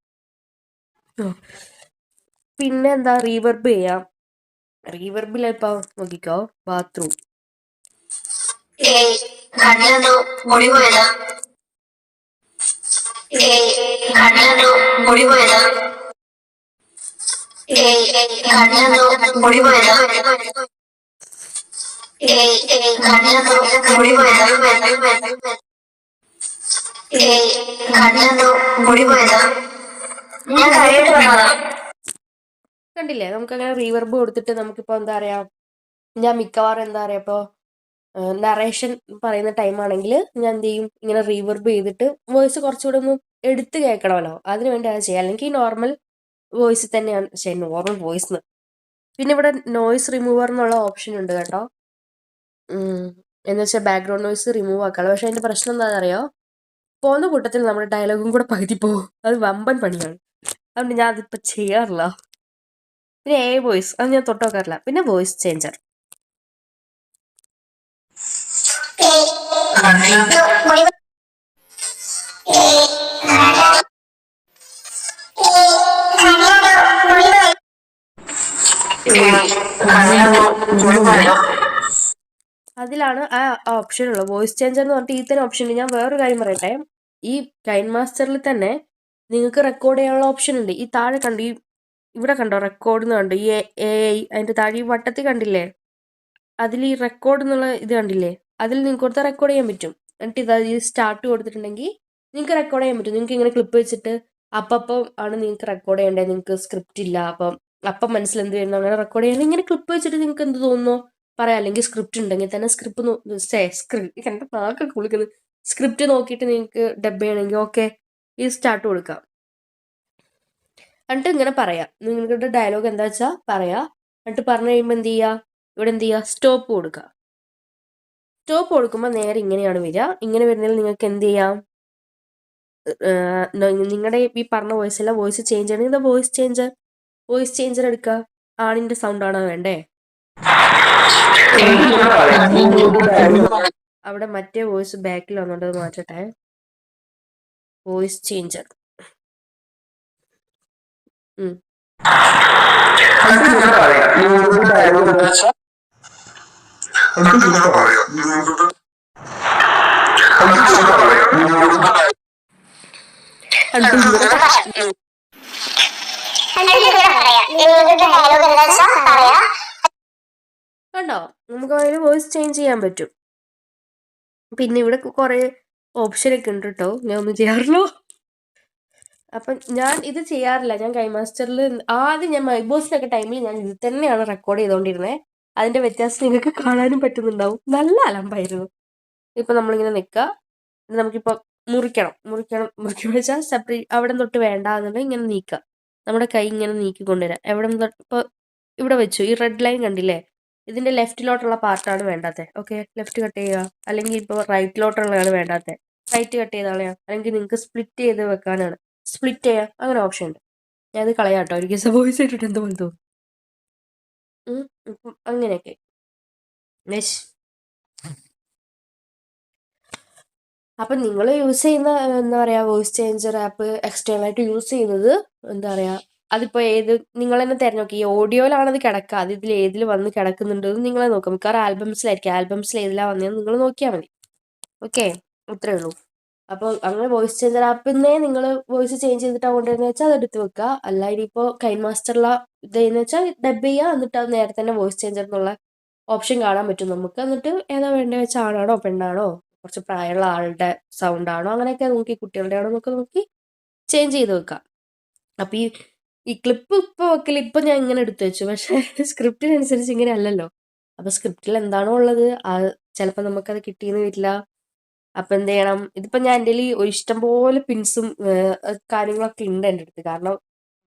പിന്നെ എന്താ, റീവർബ് ചെയ്യാം. റീവർബിലിപ്പോൾ നോക്കിക്കോ, ബാത്റൂം. കണ്ടില്ലേ, നമുക്കങ്ങനെ റീവർബ് കൊടുത്തിട്ട് നമുക്കിപ്പോൾ എന്താ പറയുക, ഞാൻ മിക്കവാറും എന്താ പറയുക, ഇപ്പോൾ നറേഷൻ പറയുന്ന ടൈമാണെങ്കിൽ ഞാൻ എന്ത് ചെയ്യും, ഇങ്ങനെ റീവർബ് ചെയ്തിട്ട് വോയിസ് കുറച്ചുകൂടെ ഒന്ന് എടുത്ത് കേൾക്കണമല്ലോ, അതിന് വേണ്ടി അത് ചെയ്യാം. അല്ലെങ്കിൽ നോർമൽ വോയിസ് തന്നെയാണ്, നോർമൽ വോയിസ്. പിന്നെ ഇവിടെ നോയ്സ് റിമൂവർ എന്നുള്ള ഓപ്ഷൻ ഉണ്ട് കേട്ടോ. എന്ന് വെച്ചാൽ ബാക്ക്ഗ്രൗണ്ട് നോയ്സ് റിമൂവ് ആക്കാമല്ലോ. പക്ഷെ അതിൻ്റെ പ്രശ്നം എന്താണെന്നറിയോ, പോകുന്ന കൂട്ടത്തിൽ നമ്മുടെ ഡയലോഗും കൂടെ പകുതി പോകും. അത് വമ്പൻ പണിയാണ്. അതുകൊണ്ട് ഞാൻ അതിപ്പോൾ ചെയ്യാറില്ല. പിന്നെ വോയിസ്, അത് ഞാൻ തൊട്ട് നോക്കാറില്ല. പിന്നെ വോയിസ് ചേഞ്ചർ. അതിലാണ് ആ ഓപ്ഷൻ ഉള്ളത്, വോയിസ് ചേഞ്ചർ എന്ന് പറഞ്ഞിട്ട് ഈ തന്നെ ഓപ്ഷൻ ഉണ്ട്. ഞാൻ വേറൊരു കാര്യം പറയട്ടെ, ഈ കൈൻ മാസ്റ്ററിൽ തന്നെ നിങ്ങൾക്ക് റെക്കോർഡ് ചെയ്യാനുള്ള ഓപ്ഷൻ ഉണ്ട്. ഈ താഴെ കണ്ടു, ഈ ഇവിടെ കണ്ടോ റെക്കോർഡ് എന്ന് കണ്ടു, ഈ അതിൻ്റെ താഴെ ഈ വട്ടത്തിൽ കണ്ടില്ലേ, അതിൽ ഈ റെക്കോർഡ് എന്നുള്ള ഇത് കണ്ടില്ലേ, അതിൽ നിങ്ങൾക്ക് കൊടുത്താൽ റെക്കോർഡ് ചെയ്യാൻ പറ്റും. എന്നിട്ട് ഇത് ഈ സ്റ്റാർട്ട് കൊടുത്തിട്ടുണ്ടെങ്കിൽ നിങ്ങൾക്ക് റെക്കോർഡ് ചെയ്യാൻ പറ്റും. നിങ്ങൾക്ക് ഇങ്ങനെ ക്ലിപ്പ് വെച്ചിട്ട് അപ്പം ആണ് നിങ്ങൾക്ക് റെക്കോർഡ് ചെയ്യേണ്ടത്. നിങ്ങൾക്ക് സ്ക്രിപ്റ്റ് ഇല്ല, അപ്പം മനസ്സിലെന്ത് വരുന്നു അങ്ങനെ റെക്കോർഡ് ചെയ്യാൻ ഇങ്ങനെ ക്ലിപ്പ് വെച്ചിട്ട് നിങ്ങൾക്ക് എന്ത് തോന്നുന്നു പറയാം. അല്ലെങ്കിൽ സ്ക്രിപ്റ്റ് ഉണ്ടെങ്കിൽ തന്നെ എൻ്റെ നാക്കൊക്കെ വിളിക്കുന്നത്, സ്ക്രിപ്റ്റ് നോക്കിയിട്ട് നിങ്ങൾക്ക് ഡബ് ചെയ്യണമെങ്കിൽ ഓക്കെ ഈ സ്റ്റാർട്ട് കൊടുക്കാം. എന്നിട്ട് ഇങ്ങനെ പറയാം, നിങ്ങളുടെ ഡയലോഗ് എന്താ വെച്ചാൽ പറയാം. എന്നിട്ട് പറഞ്ഞു കഴിയുമ്പോൾ എന്ത് ചെയ്യുക, ഇവിടെ എന്ത് ചെയ്യുക, സ്റ്റോപ്പ് കൊടുക്കുക. സ്റ്റോപ്പ് കൊടുക്കുമ്പോൾ നേരെ ഇങ്ങനെയാണ് വരിക. ഇങ്ങനെ വരുന്നതിൽ നിങ്ങൾക്ക് എന്ത് ചെയ്യാം, നിങ്ങളുടെ ഈ പറഞ്ഞ വോയിസ് അല്ല, വോയിസ് ചേഞ്ച് ചെയ്യണമെങ്കിൽ വോയിസ് ചേഞ്ചർ എടുക്കുക. ആണിൻ്റെ സൗണ്ടാണോ വേണ്ടേ, അവിടെ മറ്റേ വോയിസ് ബാക്കിൽ വന്നിട്ട് മാറ്റട്ടെ. വോയിസ് ചേഞ്ചർ കണ്ടോ, നമുക്ക് അതിൽ വോയിസ് ചേഞ്ച് ചെയ്യാൻ പറ്റും. പിന്നെ ഇവിടെ കുറേ ഓപ്ഷനൊക്കെ ഉണ്ട് കേട്ടോ, ഞാൻ ഒന്നും ചെയ്യാറില്ല. അപ്പം ഞാൻ ഇത് ചെയ്യാറില്ല. ഞാൻ കൈമാസ്റ്ററിൽ ആദ്യം ഞാൻ മൈബോസിലൊക്കെ ടൈമിൽ ഞാൻ ഇത് തന്നെയാണ് റെക്കോർഡ് ചെയ്തുകൊണ്ടിരുന്നത്. അതിൻ്റെ വ്യത്യാസം നിങ്ങൾക്ക് കാണാനും പറ്റുന്നുണ്ടാവും. നല്ല അലമ്പായിരുന്നു. ഇപ്പം നമ്മളിങ്ങനെ നിൽക്കുക, നമുക്കിപ്പോൾ മുറിക്കണം വെച്ചാൽ സെപ്പറേറ്റ് അവിടെ തൊട്ട് വേണ്ട എന്നുണ്ടെങ്കിൽ ഇങ്ങനെ നീക്കുക. നമ്മുടെ കൈ ഇങ്ങനെ നീക്കി കൊണ്ടുവരാം. എവിടെ തൊട്ട് ഇപ്പോൾ ഇവിടെ വെച്ചു, ഈ റെഡ് ലൈൻ കണ്ടില്ലേ, ഇതിൻ്റെ ലെഫ്റ്റിലോട്ടുള്ള പാർട്ടാണ് വേണ്ടാത്തത്. ഓക്കെ, ലെഫ്റ്റ് കട്ട് ചെയ്യുക. അല്ലെങ്കിൽ ഇപ്പോൾ റൈറ്റിലോട്ടുള്ളതാണ് വേണ്ടാത്തത്, റൈറ്റ് കട്ട് ചെയ്ത് കളയാം. അല്ലെങ്കിൽ നിങ്ങൾക്ക് സ്പ്ലിറ്റ് ചെയ്ത് വെക്കാനാണ്, സ്പ്ലിറ്റ് ചെയ്യാം. അങ്ങനെ ഓപ്ഷൻ ഉണ്ട്. ഞാനത് കളയാം കേട്ടോ, ഒരു കേസ് വോയിസ് ഇട്ടിട്ട് എന്തോ തോന്നും. അങ്ങനെയൊക്കെ അപ്പം നിങ്ങൾ യൂസ് ചെയ്യുന്ന എന്താ പറയുക, വോയിസ് ചേഞ്ചർ ആപ്പ് എക്സ്റ്റേണൽ ആയിട്ട് യൂസ് ചെയ്യുന്നത് എന്താ പറയുക, അതിപ്പോൾ നിങ്ങൾ തന്നെ തിരഞ്ഞോക്കി. ഈ ഓഡിയോയിലാണ് അത് കിടക്കുക, അത് ഇതിൽ വന്ന് കിടക്കുന്നുണ്ടെന്ന് നിങ്ങളെ നോക്കാം. മിക്കവാറും ആൽബംസിൽ ഏതിലാണ് വന്നതെന്ന് നിങ്ങൾ നോക്കിയാൽ മതി. ഓക്കെ, ഇത്രയേ ഉള്ളൂ. അപ്പോൾ അങ്ങനെ വോയിസ് ചേഞ്ചർ ആപ്പിൽ നിന്നേ നിങ്ങൾ വോയിസ് ചേഞ്ച് ചെയ്തിട്ടാണ് കൊണ്ടുവരുന്നത് വെച്ചാൽ അത് എടുത്ത് വെക്കുക. അല്ല ഇനിയിപ്പോൾ കൈൻ മാസ്റ്ററിലെ ഇതെന്ന് വെച്ചാൽ ഡബ് ചെയ്യുക, എന്നിട്ട് അത് നേരെ തന്നെ വോയിസ് ചേഞ്ചർ എന്നുള്ള ഓപ്ഷൻ കാണാൻ പറ്റും നമുക്ക്. എന്നിട്ട് ഏതാ വേണ്ടത് വെച്ചാൽ ആണാണോ പെണ്ണാണോ, കുറച്ച് പ്രായമുള്ള ആളുടെ സൗണ്ടാണോ, അങ്ങനെയൊക്കെ നോക്കി കുട്ടികളുടെ ആണോ എന്നൊക്കെ നോക്കി ചേഞ്ച് ചെയ്ത് വെക്കാം. അപ്പോൾ ഈ ഈ ക്ലിപ്പ് ഇപ്പോൾ വെക്കൽ ഇപ്പം ഞാൻ ഇങ്ങനെ എടുത്തു വെച്ചു, പക്ഷേ സ്ക്രിപ്റ്റിനനുസരിച്ച് ഇങ്ങനെ അല്ലല്ലോ. അപ്പോൾ സ്ക്രിപ്റ്റിൽ എന്താണോ ഉള്ളത് ചിലപ്പോൾ നമുക്കത് കിട്ടിയെന്ന് വരില്ല. അപ്പം എന്ത് ചെയ്യണം, ഇതിപ്പോൾ ഞാൻ എൻ്റെ ഇഷ്ടംപോലെ പിൻസും കാര്യങ്ങളൊക്കെ ഉണ്ട് എൻ്റെ അടുത്ത്. കാരണം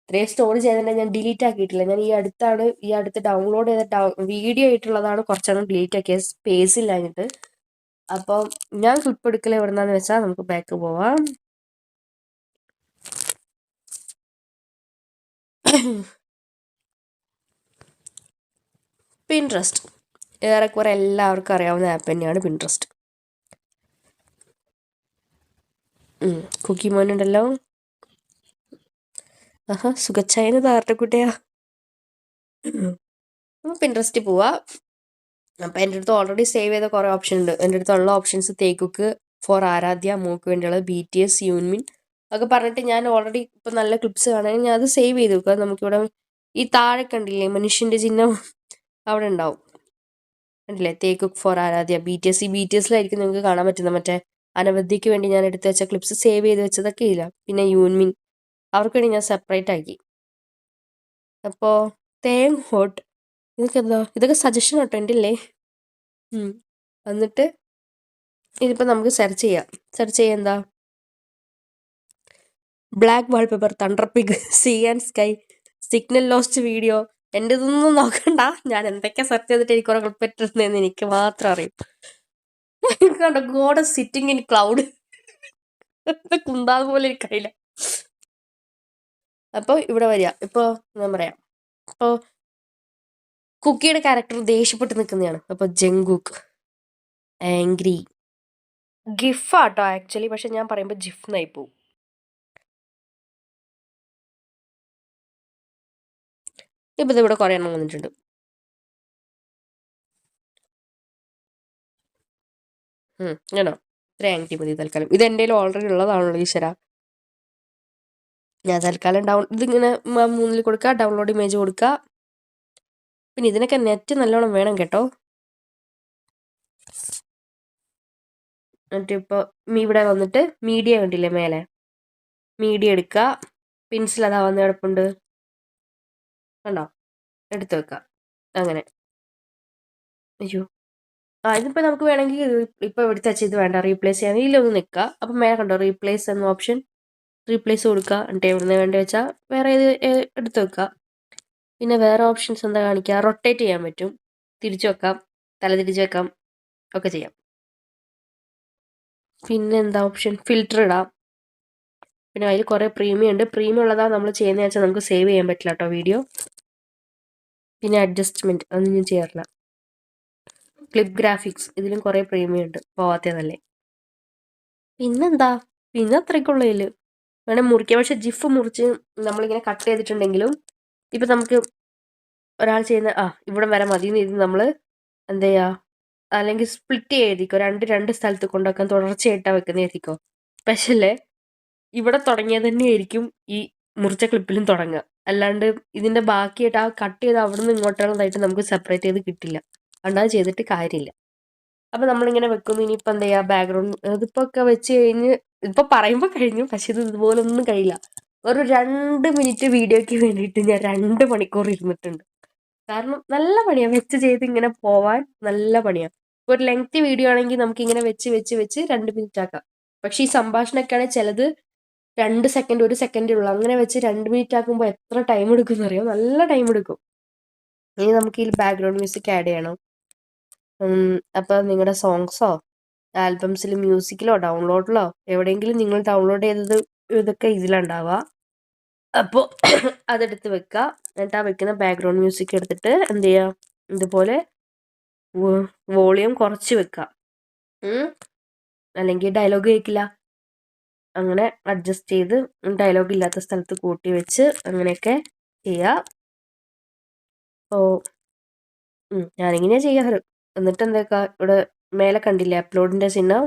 ഇത്രയും സ്റ്റോർ ചെയ്തിട്ട് ഞാൻ ഡിലീറ്റ് ആക്കിയിട്ടില്ല. ഞാൻ ഈ അടുത്ത് ഡൗൺലോഡ് ചെയ്ത വീഡിയോ ആയിട്ടുള്ളതാണ് കുറച്ചെണ്ണം ഡിലീറ്റ് ആക്കിയത്, സ്പേസ് ഇല്ലാഞ്ഞിട്ട്. അപ്പം ഞാൻ ക്ലിപ്പ് എടുക്കൽ എവിടുന്നാന്ന് വെച്ചാൽ നമുക്ക് ബാക്ക് പോവാം. പിൻട്രസ്റ്റ് ഏറെക്കുറെ എല്ലാവർക്കും അറിയാവുന്ന ആപ്പ് തന്നെയാണ് പിൻട്രസ്റ്റ്. കുക്കി മോനുണ്ടല്ലോ, സുഖച്ചായന് താരക്കുട്ടിയാ. പിൻട്രസ്റ്റ് പോവാ. അപ്പം എൻ്റെ അടുത്ത് ഓൾറെഡി സേവ് ചെയ്ത കുറേ ഓപ്ഷൻ ഉണ്ട്. എൻ്റെ അടുത്തുള്ള ഓപ്ഷൻസ് തേക്കുക്ക്, ഫോർ ആരാധ്യ, മോക്ക് വേണ്ടിയുള്ളത് BTS, യൂൻമിൻ ഒക്കെ പറഞ്ഞിട്ട് ഞാൻ ഓൾറെഡി ഇപ്പം നല്ല ക്ലിപ്സ് കാണുകയാണെങ്കിൽ ഞാൻ അത് സേവ് ചെയ്ത് വെക്കുക. നമുക്കിവിടെ ഈ താഴെ കണ്ടില്ലേ മനുഷ്യൻ്റെ ചിഹ്നം, അവിടെ ഉണ്ടാവും കണ്ടില്ലേ, തേക്കുക്ക്, ഫോർ ആരാധ്യ, BTS. ഈ BTSലായിരിക്കും നിങ്ങൾക്ക് കാണാൻ പറ്റുന്നത്. മറ്റേ അനവധിക്ക് വേണ്ടി ഞാൻ എടുത്ത് വെച്ച ക്ലിപ്സ് സേവ് ചെയ്ത് വെച്ചതൊക്കെ ഇല്ല. പിന്നെ യൂൻമിൻ, അവർക്ക് വേണ്ടി ഞാൻ സെപ്പറേറ്റ് ആക്കി. അപ്പോൾ തേങ് ഹോട്ട്, ഇതൊക്കെ സജഷൻ കേട്ടോ എൻ്റെ അല്ലേ. എന്നിട്ട് ഇതിപ്പോൾ നമുക്ക് സെർച്ച് ചെയ്യാം എന്താ, black wallpaper, thunderpig, sea and sky, signal lost video. എൻ്റെ ഇതൊന്നും നോക്കണ്ട, ഞാൻ എന്തൊക്കെ സെർച്ച് ചെയ്തിട്ട് എനിക്ക് കുറെ ക്ലിപ്പ് ഇട്ടിരുന്നതെന്ന് എനിക്ക് മാത്രം അറിയും. കണ്ടോ, ഗോഡ് സിറ്റിംഗ് ഇൻ ക്ലൗഡ്, കുന്താത് പോലെ എനിക്കറിയില്ല. അപ്പോൾ ഇവിടെ വരിക. ഇപ്പോൾ ഞാൻ പറയാം, ഇപ്പോൾ കുക്കിയുടെ ക്യാരക്ടർ ദേഷ്യപ്പെട്ട് നിൽക്കുന്നതാണ്. അപ്പോൾ ജങ്കുക്ക് ആംഗ്രി, ഗിഫാട്ടോ ആക്ച്വലി, പക്ഷെ ഞാൻ പറയുമ്പോൾ ജിഫ് എന്നായി പോവും. ഇപ്പം ഇതിവിടെ കുറേ എണ്ണം വന്നിട്ടുണ്ട്. ആണോ, ഇത്ര ആംഗ്രി മതി തൽക്കാലം. ഇത് എൻ്റെ കയ്യിൽ ഓൾറെഡി ഉള്ളതാണല്ലോ ഈശ്വര. ഞാൻ തൽക്കാലം ഇതിങ്ങനെ 3 കൊടുക്കുക, ഡൗൺലോഡ് ഇമേജ് കൊടുക്കുക. പിന്നെ ഇതിനൊക്കെ നെറ്റ് നല്ലോണം വേണം കേട്ടോ. എന്നിട്ട് ഇപ്പോൾ ഇവിടെ വന്നിട്ട് മീഡിയ കണ്ടില്ലേ മേലെ, മീഡിയ എടുക്കുക. പെൻസിൽ അതാ വന്ന് കിടപ്പുണ്ട് കണ്ടോ, എടുത്ത് വെക്കുക. അങ്ങനെ അയ്യോ ഇതിപ്പോൾ നമുക്ക് വേണമെങ്കിൽ ഇപ്പോൾ എടുത്ത് വെച്ച് ഇത് വേണ്ട റീപ്ലേസ് ചെയ്യാൻ ഇതിലൊന്ന് നിൽക്കുക. അപ്പം മേലെ കണ്ടോ റീപ്ലേസ് എന്ന ഓപ്ഷൻ, റീപ്ലേസ് കൊടുക്കുക. എന്നിട്ട് എവിടുന്ന് വേണ്ടി വെച്ചാൽ വേറെ ഇത് എടുത്ത് വെക്കുക. പിന്നെ വേറെ ഓപ്ഷൻസ് എന്താ കാണിക്കുക, റൊട്ടേറ്റ് ചെയ്യാൻ പറ്റും, തിരിച്ചു വെക്കാം, തല തിരിച്ച് വെക്കാം, ഒക്കെ ചെയ്യാം. പിന്നെ എന്താ ഓപ്ഷൻ, ഫിൽറ്റർ ഇടാം. പിന്നെ അതിൽ കുറേ പ്രീമിയം ഉണ്ട്. പ്രീമിയം ഉള്ളതാണ് നമ്മൾ ചെയ്യുന്നത് വെച്ചാൽ നമുക്ക് സേവ് ചെയ്യാൻ പറ്റില്ല കേട്ടോ വീഡിയോ. പിന്നെ അഡ്ജസ്റ്റ്മെൻറ്റ് അതൊന്നും ഞാൻ ചെയ്യാറില്ല. ക്ലിപ്പ് ഗ്രാഫിക്സ് ഇതിലും കുറേ പ്രീമിയം ഉണ്ട്, പോവാത്തതല്ലേ. പിന്നെന്താ, പിന്നെ അത്രയ്ക്കുള്ളതിൽ വേണേൽ മുറിക്കാം. പക്ഷെ ജിഫ് മുറിച്ച് നമ്മളിങ്ങനെ കട്ട് ചെയ്തിട്ടുണ്ടെങ്കിലും ഇപ്പം നമുക്ക് ഒരാൾ ചെയ്യുന്ന ഇവിടെ വരെ മതി എന്ന് നമ്മൾ എന്താ ചെയ്യുക, അല്ലെങ്കിൽ സ്പ്ലിറ്റ് ചെയ്തിക്കോ, രണ്ട് സ്ഥലത്ത് കൊണ്ടുവെക്കാൻ തുടർച്ചയായിട്ടാണ് വെക്കുന്ന എഴുതിക്കോ. പക്ഷേ ഇവിടെ തുടങ്ങിയത് തന്നെയായിരിക്കും ഈ മുറിച്ച ക്ലിപ്പിലും തുടങ്ങുക. അല്ലാണ്ട് ഇതിൻ്റെ ബാക്കിയായിട്ട് കട്ട് ചെയ്ത് അവിടെ നിന്ന് ഇങ്ങോട്ടുള്ളതായിട്ട് നമുക്ക് സെപ്പറേറ്റ് ചെയ്ത് കിട്ടില്ല. അതുകൊണ്ട് അത് ചെയ്തിട്ട് കാര്യമില്ല. അപ്പം നമ്മളിങ്ങനെ വെക്കുന്നു. ഇനിയിപ്പോൾ എന്താ ചെയ്യുക, ബാക്ക്ഗ്രൗണ്ട് ഇതിപ്പോൾ ഒക്കെ വെച്ച് കഴിഞ്ഞ് ഇപ്പോൾ പറയുമ്പോൾ കഴിഞ്ഞു. പക്ഷെ ഇത് ഇതുപോലൊന്നും കഴിയില്ല. ഒരു 2 മിനിറ്റ് വീഡിയോയ്ക്ക് വേണ്ടിയിട്ട് ഞാൻ 2 മണിക്കൂർ ഇരുന്നിട്ടുണ്ട്. കാരണം നല്ല പണിയാണ് വെച്ച് ചെയ്ത് ഇങ്ങനെ പോവാൻ, നല്ല പണിയാണ്. ഒരു ലെങ്തി വീഡിയോ ആണെങ്കിൽ നമുക്കിങ്ങനെ വെച്ച് 2 മിനിറ്റ് ആക്കാം. പക്ഷേ ഈ സംഭാഷണമൊക്കെ ആണെങ്കിൽ ചിലത് 2 സെക്കൻഡ് 1 സെക്കൻഡേ ഉള്ളൂ. അങ്ങനെ വെച്ച് 2 മിനിറ്റ് ആക്കുമ്പോൾ എത്ര ടൈം എടുക്കും അറിയാം, നല്ല ടൈം എടുക്കും. ഇനി നമുക്ക് ഈ ബാക്ക്ഗ്രൗണ്ട് മ്യൂസിക് ആഡ് ചെയ്യണം. അപ്പോൾ നിങ്ങളുടെ സോങ്സോ ആൽബംസിൽ മ്യൂസിക്കിലോ ഡൗൺലോഡിലോ എവിടെയെങ്കിലും നിങ്ങൾ ഡൗൺലോഡ് ചെയ്തത് ഇതൊക്കെ ഇതിലുണ്ടാവുക. അപ്പോൾ അതെടുത്ത് വെക്കുക. എന്നിട്ട് ആ വെക്കുന്ന ബാക്ക്ഗ്രൗണ്ട് മ്യൂസിക് എടുത്തിട്ട് എന്ത് ചെയ്യുക, ഇതുപോലെ വോളിയം കുറച്ച് വെക്കുക. അല്ലെങ്കിൽ ഡയലോഗ് കേൾക്കില്ല. അങ്ങനെ അഡ്ജസ്റ്റ് ചെയ്ത് ഡയലോഗ് ഇല്ലാത്ത സ്ഥലത്ത് കൂട്ടി വെച്ച് അങ്ങനെയൊക്കെ ചെയ്യുക. അപ്പോൾ ഞാനിങ്ങനെയാണ് ചെയ്യാറ്. എന്നിട്ട് എന്തൊക്കെ ഇവിടെ മേലെ കണ്ടില്ലേ അപ്ലോഡിൻ്റെ ചിഹ്നം,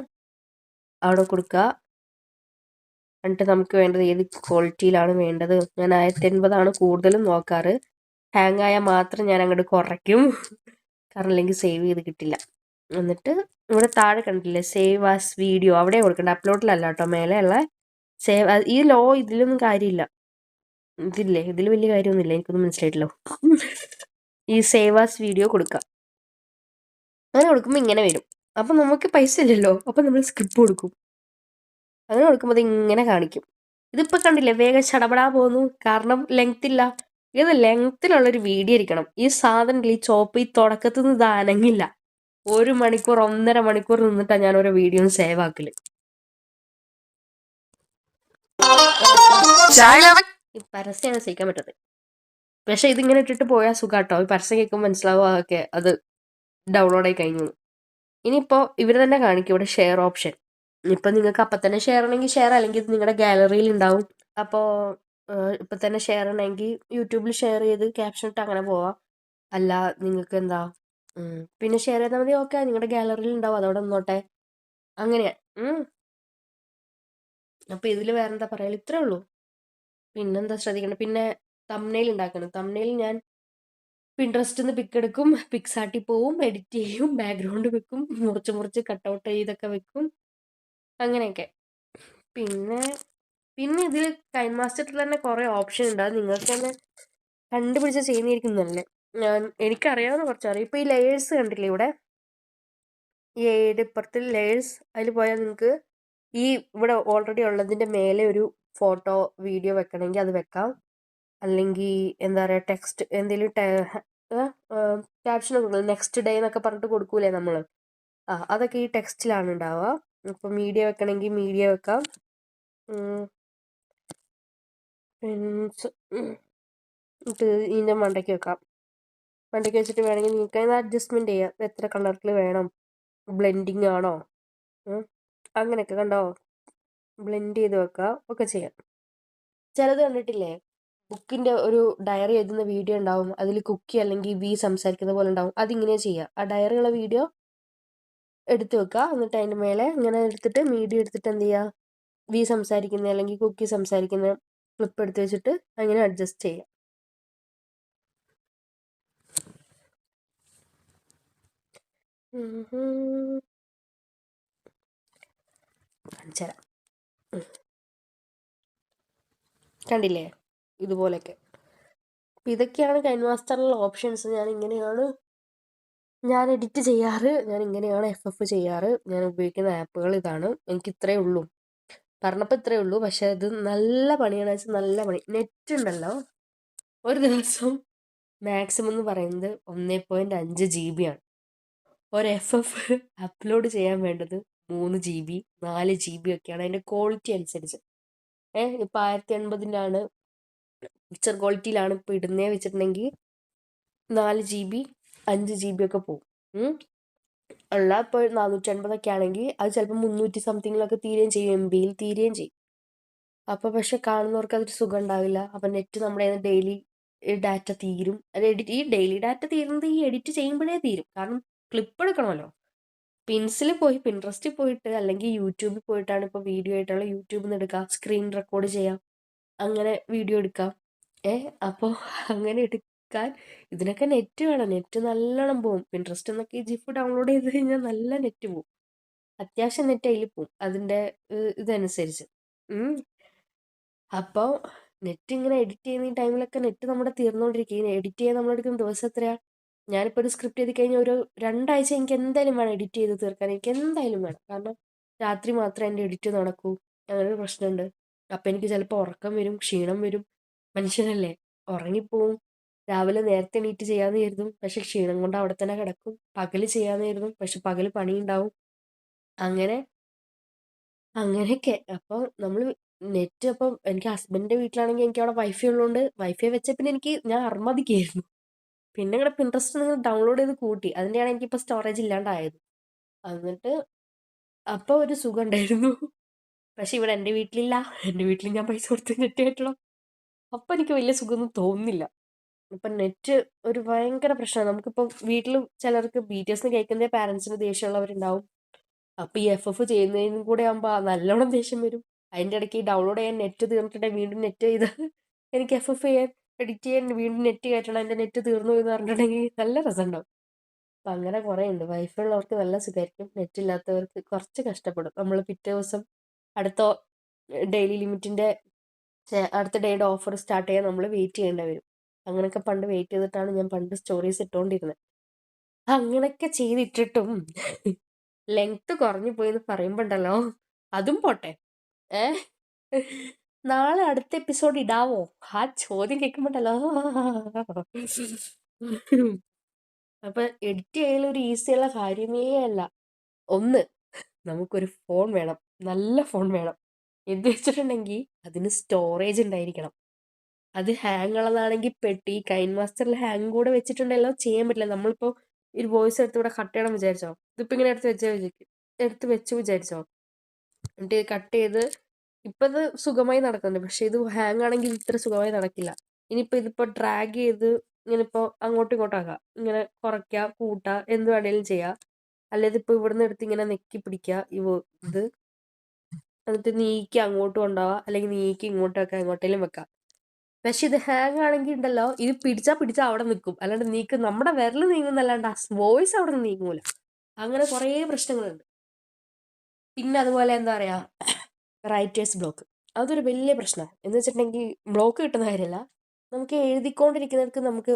അവിടെ കൊടുക്കുക. എന്നിട്ട് നമുക്ക് വേണ്ടത് ഏത് ക്വാളിറ്റിയിലാണ് വേണ്ടത്. ഞാൻ 1080 കൂടുതലും നോക്കാറ്. ഹാങ് ആയാൽ മാത്രം ഞാൻ അങ്ങോട്ട് കുറയ്ക്കും, കാരണം അല്ലെങ്കിൽ സേവ് ചെയ്ത് കിട്ടില്ല. എന്നിട്ട് ഇവിടെ താഴെ കണ്ടില്ലേ സേവ് ആസ് വീഡിയോ, അവിടെ കൊടുക്കണ്ട, അപ്ലോഡിലല്ല കേട്ടോ, മേലെയുള്ള സേവ്. ഈ ഇതിലൊന്നും കാര്യമില്ല. ഇതില്ലേ, ഇതിൽ വലിയ കാര്യമൊന്നുമില്ല, എനിക്കൊന്നും മനസ്സിലായിട്ടല്ലോ. ഈ സേവാസ് വീഡിയോ കൊടുക്കാം. അങ്ങനെ കൊടുക്കുമ്പോൾ ഇങ്ങനെ വരും. അപ്പം നമുക്ക് പൈസ ഇല്ലല്ലോ, അപ്പം നമ്മൾ സ്കിപ്പ് കൊടുക്കും. അങ്ങനെ കൊടുക്കുമ്പോൾ അത് ഇങ്ങനെ കാണിക്കും. ഇതിപ്പോൾ കണ്ടില്ലേ, വേഗം ചടപടാ പോകുന്നു, കാരണം ലെങ്ത് ഇല്ല. ഇത് ലെങ്ത്തിലുള്ളൊരു വീഡിയോ ഇരിക്കണം. ഈ സാധനം ഈ ചോപ്പ് ഈ തുടക്കത്തിൽ നിന്ന് ഇത് അനങ്ങില്ല. 1 മണിക്കൂർ 1.5 മണിക്കൂർ നിന്നിട്ടാണ് ഞാൻ ഓരോ വീഡിയോ സേവ് ആക്കല്. ഈ പരസ്യമാണ് സഹിക്കാൻ പറ്റത്. പക്ഷെ ഇതിങ്ങനെ ഇട്ടിട്ട് പോയാൽ സുഖാട്ടോ. ഈ പരസ്യം കേൾക്കുമ്പോൾ മനസ്സിലാവും അതൊക്കെ അത് ഡൗൺലോഡ് ആയി കഴിഞ്ഞു. ഇനിയിപ്പോൾ ഇവർ തന്നെ കാണിക്കും ഇവിടെ ഷെയർ ഓപ്ഷൻ. ഇപ്പം നിങ്ങൾക്ക് അപ്പം തന്നെ ഷെയർ ആണെങ്കിൽ ഷെയർ, അല്ലെങ്കിൽ ഇത് നിങ്ങളുടെ ഗാലറിയിൽ ഉണ്ടാവും. അപ്പോൾ ഇപ്പം തന്നെ ഷെയർ ഉണ്ടെങ്കിൽ യൂട്യൂബിൽ ഷെയർ ചെയ്ത് ക്യാപ്ഷൻ ഇട്ട് അങ്ങനെ പോവാം. അല്ല നിങ്ങൾക്ക് എന്താ പിന്നെ ഷെയർ ചെയ്താൽ മതി. ഓക്കെ, നിങ്ങളുടെ ഗാലറിയിൽ ഉണ്ടാവും, അതോടെ നിന്നോട്ടെ. അങ്ങനെയാ. അപ്പോൾ ഇതിൽ വേറെന്താ പറയാ, ഇത്രേ ഉള്ളൂ. പിന്നെന്താ ശ്രദ്ധിക്കണം, പിന്നെ തംബ്നെയിൽ ഉണ്ടാക്കണം. തംബ്നെയിൽ ഞാൻ പിൻട്രസ്റ്റിൽ നിന്ന് പിക്ക് എടുക്കും, പിക്സാർട്ടിൽ പോവും, എഡിറ്റ് ചെയ്യും, ബാക്ക്ഗ്രൗണ്ട് വെക്കും, മുറിച്ച് കട്ടൗട്ട് ചെയ്തൊക്കെ വെക്കും, അങ്ങനെയൊക്കെ. പിന്നെ ഇതിൽ കൈൻ മാസ്റ്ററിൽ തന്നെ കുറേ ഓപ്ഷൻ ഉണ്ട്. അത് നിങ്ങൾക്ക് തന്നെ കണ്ടുപിടിച്ച് ചെയ്യുന്നതായിരിക്കും നല്ലത്. എനിക്കറിയാവുന്ന കുറച്ചറിയാം. ഇപ്പോൾ ഈ ലെയേഴ്സ് കണ്ടില്ലേ ഇവിടെ, ഈ ഇപ്പുറത്ത് ലെയേഴ്സ്, അതിൽ പോയാൽ നിങ്ങൾക്ക് ഈ ഇവിടെ ഓൾറെഡി ഉള്ളതിൻ്റെ മേലെ ഒരു ഫോട്ടോ വീഡിയോ വെക്കണമെങ്കിൽ അത് വെക്കാം. അല്ലെങ്കിൽ എന്താ പറയുക, ടെക്സ്റ്റ് എന്തെങ്കിലും ക്യാപ്ഷൻ കൊടുക്കുന്നത്, നെക്സ്റ്റ് ഡേ എന്നൊക്കെ പറഞ്ഞിട്ട് കൊടുക്കൂലേ നമ്മൾ, അതൊക്കെ ഈ ടെക്സ്റ്റിലാണ് ഉണ്ടാവുക. ഇപ്പോൾ മീഡിയ വെക്കണമെങ്കിൽ മീഡിയ വെക്കാം. ഇതിൻ്റെ മണ്ടയ്ക്ക് വെക്കാം. മണ്ടയ്ക്ക് വെച്ചിട്ട് വേണമെങ്കിൽ നിങ്ങൾക്ക് അതിന് അഡ്ജസ്റ്റ്മെൻറ്റ് ചെയ്യാം. എത്ര കളറിൽ വേണം, ബ്ലെൻഡിങ് ആണോ, അങ്ങനെയൊക്കെ കണ്ടോ, ബ്ലെൻഡ് ചെയ്ത് വെക്കാം, ഒക്കെ ചെയ്യാം. ചിലത് കണ്ടിട്ടില്ലേ, ബുക്കിൻ്റെ ഒരു ഡയറി എഴുതുന്ന വീഡിയോ ഉണ്ടാവും, അതിൽ കുക്കി അല്ലെങ്കിൽ വി സംസാരിക്കുന്ന പോലെ ഉണ്ടാവും. അതിങ്ങനെ ചെയ്യുക, ആ ഡയറിയുള്ള വീഡിയോ എടുത്ത് വെക്കുക, എന്നിട്ട് അതിൻ്റെ മേലെ ഇങ്ങനെ എടുത്തിട്ട് മീഡിയ എടുത്തിട്ട് എന്ത് ചെയ്യുക, വി സംസാരിക്കുന്ന അല്ലെങ്കിൽ കുക്കി സംസാരിക്കുന്ന ക്ലിപ്പ് എടുത്ത് വെച്ചിട്ട് അങ്ങനെ അഡ്ജസ്റ്റ് ചെയ്യുക. കാണിച്ചുതരാം. കണ്ടില്ലേ, ഇതുപോലെയൊക്കെ. അപ്പം ഇതൊക്കെയാണ് കൈൻ മാസ്റ്ററിലുള്ള ഓപ്ഷൻസ്. ഞാൻ എഡിറ്റ് ചെയ്യാറ്, ഞാൻ ഇങ്ങനെയാണ് FF ചെയ്യാറ്. ഞാൻ ഉപയോഗിക്കുന്ന ആപ്പുകൾ ഇതാണ്. എനിക്ക് ഇത്രയേ ഉള്ളൂ, പറഞ്ഞപ്പോൾ ഇത്രയേ ഉള്ളൂ. പക്ഷെ ഇത് നല്ല പണിയാണ് വെച്ചാൽ നല്ല പണി. നെറ്റ് ഉണ്ടല്ലോ, ഒരു ദിവസം മാക്സിമം എന്ന് പറയുന്നത് 1.5 GB ആണ്. ഒരു FF അപ്ലോഡ് ചെയ്യാൻ വേണ്ടത് 3 GB 4 GB ഒക്കെയാണ്, അതിൻ്റെ ക്വാളിറ്റി അനുസരിച്ച്. ഇപ്പോൾ 1080-ലാണ് പിക്ചർ ക്വാളിറ്റിയിലാണ് ഇപ്പോൾ ഇടുന്നേ വെച്ചിട്ടുണ്ടെങ്കിൽ 4 GB 5 GB ഒക്കെ പോകും. അല്ല ഇപ്പോൾ 450 ആണെങ്കിൽ അത് ചിലപ്പോൾ 300 സംതിങ്ങിലൊക്കെ തീരുകയും ചെയ്യും, MBയിൽ തീരുകയും ചെയ്യും. അപ്പോൾ പക്ഷെ കാണുന്നവർക്ക് അതൊരു സുഖം ഉണ്ടാവില്ല. അപ്പം നെറ്റ് നമ്മുടെ ഡെയിലി ഡാറ്റ തീരും. അത് ഈ ഡെയിലി ഡാറ്റ തീരുന്നത് ഈ എഡിറ്റ് ചെയ്യുമ്പോഴേ തീരും. കാരണം ക്ലിപ്പ് എടുക്കണമല്ലോ. പിൻട്രസ്റ്റിൽ പോയിട്ട് അല്ലെങ്കിൽ യൂട്യൂബിൽ പോയിട്ടാണ് ഇപ്പോൾ വീഡിയോ ആയിട്ടുള്ള യൂട്യൂബിൽ നിന്ന് എടുക്കാം, സ്ക്രീൻ റെക്കോർഡ് ചെയ്യാം, അങ്ങനെ വീഡിയോ എടുക്കാം. അപ്പോൾ അങ്ങനെ എടുക്കാൻ ഇതിനൊക്കെ നെറ്റ് വേണം. നെറ്റ് നല്ലോണം പോകും. പിൻട്രസ്റ്റ് എന്നൊക്കെ ഈ ജിഫ് ഡൗൺലോഡ് ചെയ്ത് കഴിഞ്ഞാൽ നല്ല നെറ്റ് പോകും. അത്യാവശ്യം നെറ്റ് അതിൽ പോകും, അതിൻ്റെ ഇതനുസരിച്ച്. അപ്പോൾ നെറ്റ് ഇങ്ങനെ എഡിറ്റ് ചെയ്യുന്ന ഈ ടൈമിലൊക്കെ നെറ്റ് നമ്മുടെ തീർന്നുകൊണ്ടിരിക്കും. എഡിറ്റ് ചെയ്യാൻ നമ്മളെടുക്കുന്ന ദിവസം എത്രയാണ്? ഞാനിപ്പോൾ ഒരു സ്ക്രിപ്റ്റ് എഴുതി കഴിഞ്ഞാൽ ഒരു 2 ആഴ്ച എനിക്ക് എന്തായാലും വേണം എഡിറ്റ് ചെയ്ത് തീർക്കാൻ. എനിക്ക് എന്തായാലും വേണം, കാരണം രാത്രി മാത്രമേ എൻ്റെ എഡിറ്റ് നടക്കൂ. അങ്ങനെ ഒരു പ്രശ്നമുണ്ട്. അപ്പം എനിക്ക് ചിലപ്പോൾ ഉറക്കം വരും, ക്ഷീണം വരും. മനുഷ്യനല്ലേ, ഉറങ്ങിപ്പോവും. രാവിലെ നേരത്തെ എണീറ്റ് ചെയ്യാമെന്ന് കരുതും, പക്ഷെ ക്ഷീണം കൊണ്ട് അവിടെ തന്നെ കിടക്കും. പകൽ ചെയ്യാമെന്ന് കരുതും, പക്ഷെ പകൽ പണിയുണ്ടാവും. അങ്ങനെയൊക്കെ. അപ്പോൾ നമ്മൾ നെറ്റ്, അപ്പം എനിക്ക് ഹസ്ബൻഡിൻ്റെ വീട്ടിലാണെങ്കിൽ എനിക്ക് അവിടെ വൈഫൈ ഉള്ളതുകൊണ്ട് വൈഫൈ വെച്ച പിന്നെ ഞാൻ അർമ്മതിക്കായിരുന്നു. പിന്നെ ഇവിടെ പിൻട്രസ്റ്റ് നിങ്ങൾ ഡൗൺലോഡ് ചെയ്ത് കൂട്ടി, അതിൻ്റെയാണ് എനിക്കിപ്പോൾ സ്റ്റോറേജ് ഇല്ലാണ്ടായത്. എന്നിട്ട് അപ്പോൾ ഒരു സുഖം ഉണ്ടായിരുന്നു. പക്ഷെ ഇവിടെ എൻ്റെ വീട്ടിലില്ല. എൻ്റെ വീട്ടിൽ ഞാൻ പൈസ കൊടുത്ത് നെറ്റ് കയറ്റണം. അപ്പോൾ എനിക്ക് വലിയ സുഖമൊന്നും തോന്നുന്നില്ല. ഇപ്പം നെറ്റ് ഒരു ഭയങ്കര പ്രശ്നമാണ്. നമുക്കിപ്പം വീട്ടിൽ ചിലർക്ക് BTS കേൾക്കുന്ന പാരൻസിന് ദേഷ്യമുള്ളവരുണ്ടാവും. അപ്പോൾ ഈ FF ചെയ്യുന്നതിനും കൂടെ ആകുമ്പോൾ നല്ലോണം ദേഷ്യം വരും. അതിൻ്റെ ഇടയ്ക്ക് ഡൗൺലോഡ് ചെയ്യാൻ നെറ്റ് തീർന്നിട്ടുണ്ടെങ്കിൽ വീണ്ടും നെറ്റ് ചെയ്ത് എനിക്ക് FF ചെയ്യാൻ, എഡിറ്റ് ചെയ്യാൻ വീണ്ടും നെറ്റ് കയറ്റണം, എൻ്റെ നെറ്റ് തീർന്നു എന്ന് പറഞ്ഞിട്ടുണ്ടെങ്കിൽ നല്ല രസമുണ്ടാവും. അപ്പം അങ്ങനെ കുറേ ഉണ്ട്. വൈഫൈ ഉള്ളവർക്ക് നല്ല സുഖമായിരിക്കും, നെറ്റ് ഇല്ലാത്തവർക്ക് കുറച്ച് കഷ്ടപ്പെടും. നമ്മൾ പിറ്റേ ദിവസം അടുത്ത ഡെയിലി ലിമിറ്റിൻ്റെ അടുത്ത ഡേയുടെ ഓഫർ സ്റ്റാർട്ട് ചെയ്യാൻ നമ്മൾ വെയിറ്റ് ചെയ്യേണ്ടി വരും. അങ്ങനെയൊക്കെ പണ്ട് വെയിറ്റ് ചെയ്തിട്ടാണ് ഞാൻ പണ്ട് സ്റ്റോറീസ് ഇട്ടുകൊണ്ടിരുന്നത്. അങ്ങനെയൊക്കെ ചെയ്തിട്ടിട്ടും ലെങ്ത് കുറഞ്ഞു പോയെന്ന് പറയുമ്പോണ്ടല്ലോ, അതും പോട്ടെ. ഏ നാളെ അടുത്ത എപ്പിസോഡ് ഇടാവോ? ആ ചോദ്യം കേൾക്കുമ്പോണ്ടല്ലോ. അപ്പൊ എഡിറ്റ് ചെയ്യൽ ഒരു ഈസിയുള്ള കാര്യമേ അല്ല. ഒന്ന്, നമുക്കൊരു ഫോൺ വേണം, നല്ല ഫോൺ വേണം. എന്ത് വെച്ചിട്ടുണ്ടെങ്കിൽ അതിന് സ്റ്റോറേജ് ഉണ്ടായിരിക്കണം. അത് ഹാങ് ഉള്ളതാണെങ്കിൽ പെട്ടി, കൈൻ മാസ്റ്ററിൽ ഹാങ് കൂടെ വെച്ചിട്ടുണ്ടല്ലോ ചെയ്യാൻ പറ്റില്ല. നമ്മളിപ്പോൾ ഒരു വോയിസ് എടുത്ത് ഇവിടെ കട്ട് ചെയ്യണം വിചാരിച്ചോ, ഇതിപ്പോൾ ഇങ്ങനെ എടുത്ത് വെച്ച് വിചാരിച്ചോ, എന്നിട്ട് കട്ട് ചെയ്ത് ഇപ്പം ഇത് സുഖമായി നടക്കുന്നുണ്ട്. പക്ഷെ ഇത് ഹാങ് ആണെങ്കിൽ ഇത്ര സുഖമായി നടക്കില്ല. ഇനിയിപ്പോൾ ഇതിപ്പോൾ ഡ്രാഗ് ചെയ്ത് ഇങ്ങനെ ഇപ്പോൾ അങ്ങോട്ടും ഇങ്ങോട്ടാക്കാം, ഇങ്ങനെ കുറയ്ക്കുക, കൂട്ടുക, എന്ത് വേണേലും ചെയ്യാം. അല്ലാതെ ഇപ്പോൾ ഇവിടുന്ന് എടുത്ത് ഇങ്ങനെ നെക്കി പിടിക്കുക, ഇത് എന്നിട്ട് നീക്കി അങ്ങോട്ടും കൊണ്ടുപോവുക, അല്ലെങ്കിൽ നീക്കി ഇങ്ങോട്ടൊക്കെ എങ്ങോട്ടേലും വെക്കാം. പക്ഷെ ഇത് ഹാങ് ആണെങ്കിൽ ഉണ്ടല്ലോ, ഇത് പിടിച്ചാൽ അവിടെ നിൽക്കും, അല്ലാണ്ട് നമ്മുടെ വിരൽ നീങ്ങുന്നല്ലാണ്ട് ആ വോയിസ് അവിടെ നിന്ന് നീങ്ങൂല. അങ്ങനെ കുറേ പ്രശ്നങ്ങളുണ്ട്. പിന്നെ അതുപോലെ എന്താ പറയാ, റൈറ്റേഴ്സ് ബ്ലോക്ക്, അതൊരു വലിയ പ്രശ്നമാണ്. എന്ന് വെച്ചിട്ടുണ്ടെങ്കിൽ ബ്ലോക്ക് കിട്ടുന്ന കാര്യമല്ല, നമുക്ക് എഴുതിക്കൊണ്ടിരിക്കുന്നവർക്ക്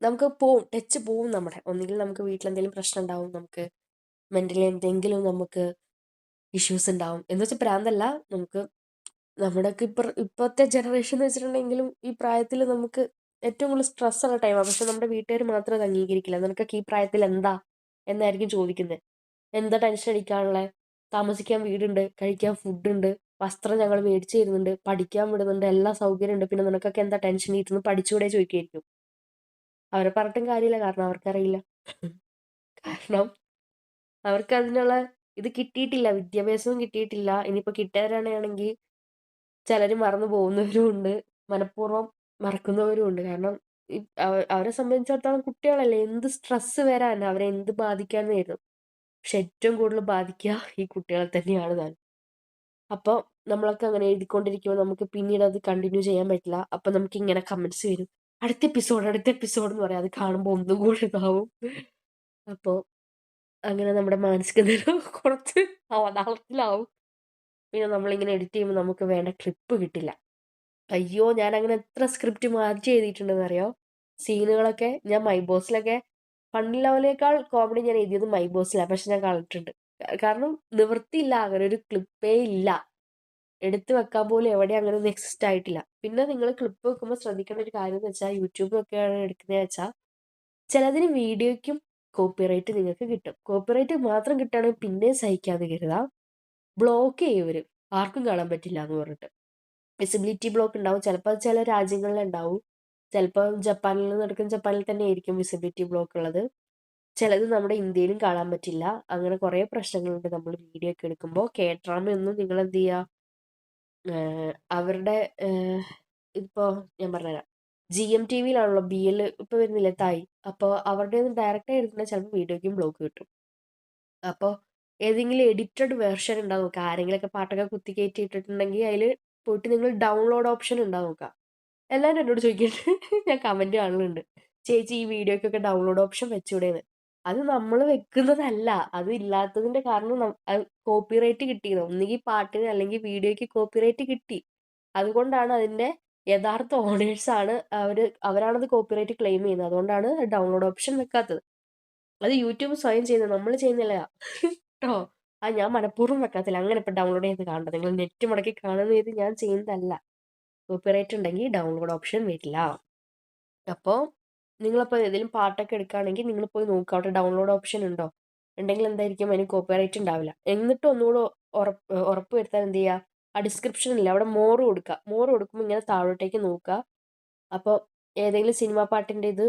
നമുക്ക് പോവും, ടച്ച് പോവും നമ്മുടെ. ഒന്നുകിൽ നമുക്ക് വീട്ടിലെന്തെങ്കിലും പ്രശ്നം ഉണ്ടാവും, നമുക്ക് മെന്റലി എന്തെങ്കിലും നമുക്ക് ഇഷ്യൂസ് ഉണ്ടാവും. എന്ന് വെച്ചാൽ പ്രാന്തല്ല, നമുക്ക് നമ്മുടെയൊക്കെ ഇപ്പോഴത്തെ ജനറേഷൻ എന്ന് വെച്ചിട്ടുണ്ടെങ്കിലും ഈ പ്രായത്തിൽ നമുക്ക് ഏറ്റവും കൂടുതൽ സ്ട്രെസ്സുള്ള ടൈമാണ്. പക്ഷെ നമ്മുടെ വീട്ടുകാർ മാത്രം അത് അംഗീകരിക്കില്ല. നിനക്കൊക്കെ ഈ പ്രായത്തിൽ എന്താ എന്നായിരിക്കും ചോദിക്കുന്നത്. എന്താ ടെൻഷൻ അടിക്കാനുള്ളത്? താമസിക്കാൻ വീടുണ്ട്, കഴിക്കാൻ ഫുഡുണ്ട്, വസ്ത്രം ഞങ്ങൾ മേടിച്ചു തരുന്നുണ്ട്, പഠിക്കാൻ വിടുന്നുണ്ട്, എല്ലാ സൗകര്യമുണ്ട്, പിന്നെ നിനക്കൊക്കെ എന്താ ടെൻഷൻ? ഇരുന്ന് പഠിച്ചുകൂടെ ചോദിക്കുമായിരിക്കും. അവരെ പറഞ്ഞിട്ടും കാര്യമില്ല, കാരണം അവർക്കറിയില്ല. കാരണം അവർക്ക് അതിനുള്ള ഇത് കിട്ടിയിട്ടില്ല, വിദ്യാഭ്യാസവും കിട്ടിയിട്ടില്ല. ഇനിയിപ്പോൾ കിട്ടിയവരാണെങ്കിൽ ചിലർ മറന്നു പോകുന്നവരും ഉണ്ട്, മനഃപൂർവ്വം മറക്കുന്നവരും ഉണ്ട്. കാരണം അവരെ സംബന്ധിച്ചിടത്തോളം കുട്ടികളല്ലേ, എന്ത് സ്ട്രെസ്സ് വരാൻ, അവരെ എന്ത് ബാധിക്കാന്ന് കരുതും. പക്ഷെ ഏറ്റവും കൂടുതൽ ബാധിക്കുക ഈ കുട്ടികളെ തന്നെയാണ് താൻ. അപ്പോൾ നമ്മളൊക്കെ അങ്ങനെ എഴുതിക്കൊണ്ടിരിക്കുമ്പോൾ നമുക്ക് പിന്നീട് അത് കണ്ടിന്യൂ ചെയ്യാൻ പറ്റില്ല. അപ്പം നമുക്ക് ഇങ്ങനെ കമൻറ്റ്സ് വരും, അടുത്ത എപ്പിസോഡ് എന്ന് പറയാം. അത് കാണുമ്പോൾ ഒന്നും കൂടെ ഇതാവും. അപ്പോൾ അങ്ങനെ നമ്മുടെ മാനസിക നില കുറച്ച് അവതാളത്തിലാവും. പിന്നെ നമ്മളിങ്ങനെ എഡിറ്റ് ചെയ്യുമ്പോൾ നമുക്ക് വേണ്ട ക്ലിപ്പ് കിട്ടില്ല. അയ്യോ, ഞാൻ അങ്ങനെ എത്ര സ്ക്രിപ്റ്റ് മാറ്റി എഴുതിയിട്ടുണ്ടെന്ന് അറിയോ? സീനുകളൊക്കെ ഞാൻ മൈ ബോസിലൊക്കെ ഫണ്ണി ലെവലിനേക്കാൾ കോമഡി ഞാൻ എഴുതിയത് മൈ ബോസിലാണ്. പക്ഷെ ഞാൻ കളഞ്ഞിട്ടുണ്ട്. കാരണം നിവൃത്തിയില്ല, അങ്ങനെ ഒരു ക്ലിപ്പേ ഇല്ല. എടുത്തു വെക്കാൻ പോലും എവിടെ അങ്ങനെ ഒന്നും എക്സിസ്റ്റ് ആയിട്ടില്ല. പിന്നെ നിങ്ങൾ ക്ലിപ്പ് വെക്കുമ്പോൾ ശ്രദ്ധിക്കേണ്ട ഒരു കാര്യം എന്ന് വെച്ചാൽ, യൂട്യൂബിലൊക്കെയാണ് എടുക്കുന്നത് വെച്ചാൽ ചിലതിന് വീഡിയോയ്ക്കും കോപ്പിറൈറ്റ് നിങ്ങൾക്ക് കിട്ടും. കോപ്പിറൈറ്റ് മാത്രം കിട്ടുകയാണെങ്കിൽ പിന്നെയും സഹിക്കാതെ കരുതാം. ബ്ലോക്ക് ചെയ്യവർ, ആർക്കും കാണാൻ പറ്റില്ല എന്ന് പറഞ്ഞിട്ട്. വിസിബിലിറ്റി ബ്ലോക്ക് ഉണ്ടാവും. ചിലപ്പോൾ അത് ചില രാജ്യങ്ങളിൽ ഉണ്ടാവും. ചിലപ്പോൾ ജപ്പാനിൽ നടക്കുന്ന ജപ്പാനിൽ തന്നെ ആയിരിക്കും വിസിബിലിറ്റി ബ്ലോക്ക് ഉള്ളത്. ചിലത് നമ്മുടെ ഇന്ത്യയിലും കാണാൻ പറ്റില്ല. അങ്ങനെ കുറേ പ്രശ്നങ്ങളുണ്ട് നമ്മൾ വീഡിയോ ഒക്കെ എടുക്കുമ്പോൾ. കേട്രാമയൊന്നും നിങ്ങൾ എന്ത് ചെയ്യുക, അവരുടെ ഇപ്പോൾ ഞാൻ പറഞ്ഞുതരാം, GMTVയിലാണല്ലോ BL ഇപ്പോൾ വരുന്നില്ലേ, തായ്. അപ്പോൾ അവരുടെ ഒന്നും ഡയറക്റ്റായി എടുക്കുന്ന ചിലപ്പോൾ വീഡിയോയ്ക്കും ബ്ലോക്ക് കിട്ടും. അപ്പോൾ ഏതെങ്കിലും എഡിറ്റഡ് വേർഷൻ ഉണ്ടാവും നോക്കുക. ആരെങ്കിലുമൊക്കെ പാട്ടൊക്കെ കുത്തി കയറ്റി ഇട്ടിട്ടുണ്ടെങ്കിൽ അതിൽ പോയിട്ട് നിങ്ങൾ ഡൗൺലോഡ് ഓപ്ഷൻ ഉണ്ടാവും നോക്കുക. എല്ലാവരും എന്നോട് ചോദിക്കുന്നുണ്ട്, ഞാൻ കമൻറ്റ് കാണുന്നുണ്ട്, ചേച്ചി ഈ വീഡിയോയ്ക്കൊക്കെ ഡൗൺലോഡ് ഓപ്ഷൻ വെച്ചുകൂടെയെന്ന്. അത് നമ്മൾ വെക്കുന്നതല്ല, അത് ഇല്ലാത്തതിൻ്റെ കാരണം കോപ്പിറൈറ്റ് കിട്ടിയത്. ഒന്നുകിൽ പാട്ടിന് അല്ലെങ്കിൽ വീഡിയോയ്ക്ക് കോപ്പിറൈറ്റ് കിട്ടി. അതുകൊണ്ടാണ് അതിൻ്റെ യഥാർത്ഥ ഓണേഴ്സാണ് അവരാണത് കോപ്പിറൈറ്റ് ക്ലെയിം ചെയ്യുന്നത്. അതുകൊണ്ടാണ് ഡൗൺലോഡ് ഓപ്ഷൻ വെക്കാത്തത്. അത് യൂട്യൂബ് സ്വയം ചെയ്യുന്നത്, നമ്മൾ ചെയ്യുന്നില്ല കേട്ടോ. ഞാൻ മനഃപൂർവ്വം വെക്കാത്തില്ല. അങ്ങനെ ഇപ്പം ഡൗൺലോഡ് ചെയ്ത് കാണണ്ട, നിങ്ങൾ നെറ്റ് മുടക്കി കാണുന്ന ചെയ്ത് ഞാൻ ചെയ്യുന്നതല്ല. കോപ്പിറൈറ്റ് ഉണ്ടെങ്കിൽ ഡൗൺലോഡ് ഓപ്ഷൻ വരില്ല. അപ്പോൾ നിങ്ങളിപ്പോൾ ഏതെങ്കിലും പാട്ടൊക്കെ എടുക്കുകയാണെങ്കിൽ നിങ്ങൾ പോയി നോക്കുക, അവിടെ ഡൗൺലോഡ് ഓപ്ഷൻ ഉണ്ടോ. ഉണ്ടെങ്കിൽ എന്തായിരിക്കും, അതിന് കോപ്പിറൈറ്റ് ഉണ്ടാവില്ല. എന്നിട്ട് ഒന്നുകൂടെ ഉറപ്പ് വരുത്താൻ എന്ത് ചെയ്യുക, ആ ഡിസ്ക്രിപ്ഷനില്ല അവിടെ മോറ് കൊടുക്കുക. മോറ് കൊടുക്കുമ്പോൾ ഇങ്ങനെ താഴോട്ടേക്ക് നോക്കുക. അപ്പോൾ ഏതെങ്കിലും സിനിമാ പാട്ടിൻ്റെ ഇത്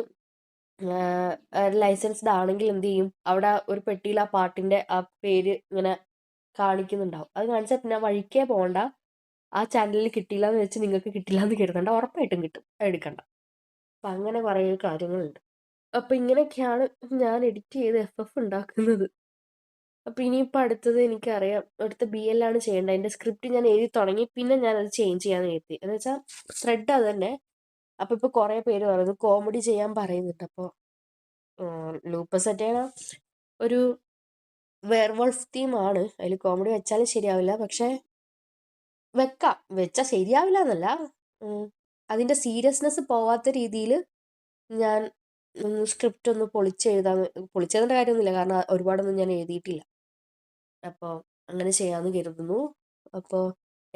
ലൈസൻസ്ഡ് ആണെങ്കിൽ എന്ത് ചെയ്യും, അവിടെ ഒരു പെട്ടിയിൽ ആ പാട്ടിൻ്റെ ആ പേര് ഇങ്ങനെ കാണിക്കുന്നുണ്ടാവും. അത് കാണിച്ചാൽ പിന്നെ വഴിക്കേ പോകണ്ട. ആ ചാനലിൽ കിട്ടിയില്ല എന്ന് വെച്ച് നിങ്ങൾക്ക് കിട്ടില്ല എന്ന് കരുതണ്ട, ഉറപ്പായിട്ടും കിട്ടും, എടുക്കണ്ട. അപ്പം അങ്ങനെ കുറേ കാര്യങ്ങളുണ്ട്. അപ്പം ഇങ്ങനെയൊക്കെയാണ് ഞാൻ എഡിറ്റ് ചെയ്ത് FF ഉണ്ടാക്കുന്നത്. അപ്പം ഇനിയിപ്പോൾ അടുത്തത് എനിക്കറിയാം, അടുത്ത BL ആണ് ചെയ്യേണ്ടത്. അതിൻ്റെ സ്ക്രിപ്റ്റ് ഞാൻ എഴുതി തുടങ്ങി, പിന്നെ ഞാനത് ചേഞ്ച് ചെയ്യാമെന്ന് കരുതി. എന്ന് വെച്ചാൽ ത്രെഡ് അത് തന്നെ. അപ്പോൾ ഇപ്പോൾ കുറേ പേര് പറയുന്നത് കോമഡി ചെയ്യാൻ പറയുന്നുണ്ട്. അപ്പോൾ ലൂപ്പസ് അറ്റേണ ഒരു വെയർവോൾഫ് തീമാണ്. അതിൽ കോമഡി വെച്ചാലും ശരിയാവില്ല. പക്ഷേ വെക്കാം. വെച്ചാൽ ശരിയാവില്ല എന്നല്ല, അതിൻ്റെ സീരിയസ്നെസ് പോവാത്ത രീതിയിൽ ഞാൻ സ്ക്രിപ്റ്റ് ഒന്ന് പൊളിച്ചെഴുതാൻ, പൊളിച്ചെഴുതേണ്ട കാര്യമൊന്നുമില്ല, കാരണം ഒരുപാടൊന്നും ഞാൻ എഴുതിയിട്ടില്ല. അപ്പോൾ അങ്ങനെ ചെയ്യാമെന്ന് കരുതുന്നു. അപ്പോൾ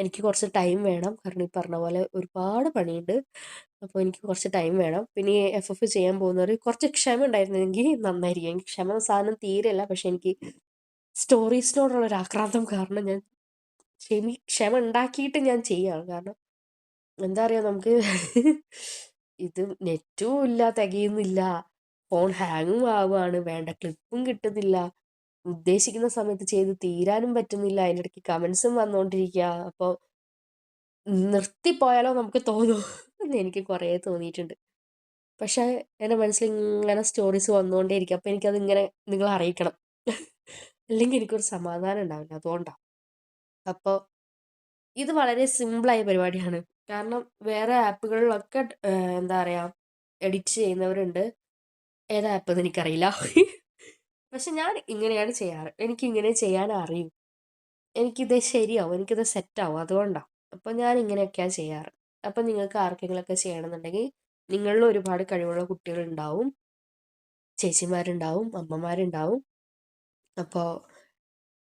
എനിക്ക് കുറച്ച് ടൈം വേണം, കാരണം ഈ പറഞ്ഞ പോലെ ഒരുപാട് പണിയുണ്ട്. അപ്പോൾ എനിക്ക് കുറച്ച് ടൈം വേണം. പിന്നെ ഈ FF ചെയ്യാൻ പോകുന്നവർ കുറച്ച് ക്ഷമ ഉണ്ടായിരുന്നെങ്കിൽ നന്നായിരിക്കും. എനിക്ക് ക്ഷമ എന്ന സാധനം തീരെയില്ല. പക്ഷെ എനിക്ക് സ്റ്റോറീസിനോടുള്ള ഒരു ആക്രാന്തം കാരണം ഞാൻ ക്ഷമ ഉണ്ടാക്കിയിട്ട് ഞാൻ ചെയ്യുകയാണ്. കാരണം എന്താ പറയുക, നമുക്ക് ഇത് നെറ്റും ഇല്ല, തികയുന്നില്ല, ഫോൺ ഹാങ്ങും ആവുകയാണ്, വേണ്ട ക്ലിപ്പും കിട്ടുന്നില്ല, ഉദ്ദേശിക്കുന്ന സമയത്ത് ചെയ്ത് തീരാനും പറ്റുന്നില്ല, അതിൻ്റെ ഇടയ്ക്ക് കമൻസും വന്നുകൊണ്ടിരിക്കുക. അപ്പോൾ നിർത്തിപ്പോയാലോ നമുക്ക് തോന്നും എന്ന് എനിക്ക് കുറേ തോന്നിയിട്ടുണ്ട്. പക്ഷേ എൻ്റെ മനസ്സിൽ ഇങ്ങനെ സ്റ്റോറീസ് വന്നുകൊണ്ടേയിരിക്കും. അപ്പോൾ എനിക്കത് ഇങ്ങനെ നിങ്ങളെ അറിയിക്കണം, അല്ലെങ്കിൽ എനിക്കൊരു സമാധാനം ഉണ്ടാവില്ല. അതുകൊണ്ടാണ്. അപ്പോൾ ഇത് വളരെ സിമ്പിളായ പരിപാടിയാണ്. കാരണം വേറെ ആപ്പുകളിലൊക്കെ എന്താ പറയുക, എഡിറ്റ് ചെയ്യുന്നവരുണ്ട്. ഏതാ ആപ്പ് എന്ന് എനിക്കറിയില്ല. പക്ഷെ ഞാൻ ഇങ്ങനെയാണ് ചെയ്യാറ്. എനിക്കിങ്ങനെ ചെയ്യാൻ അറിയും. എനിക്കിത് ശരിയാവും, എനിക്കിത് സെറ്റാവും. അതുകൊണ്ടാണ്. അപ്പോൾ ഞാൻ ഇങ്ങനെയൊക്കെയാണ് ചെയ്യാറ്. അപ്പോൾ നിങ്ങൾക്ക് ആർക്കെങ്കിലുമൊക്കെ ചെയ്യണമെന്നുണ്ടെങ്കിൽ, നിങ്ങളിൽ ഒരുപാട് കഴിവുള്ള കുട്ടികളുണ്ടാവും, ചേച്ചിമാരുണ്ടാവും, അമ്മമാരുണ്ടാവും. അപ്പോൾ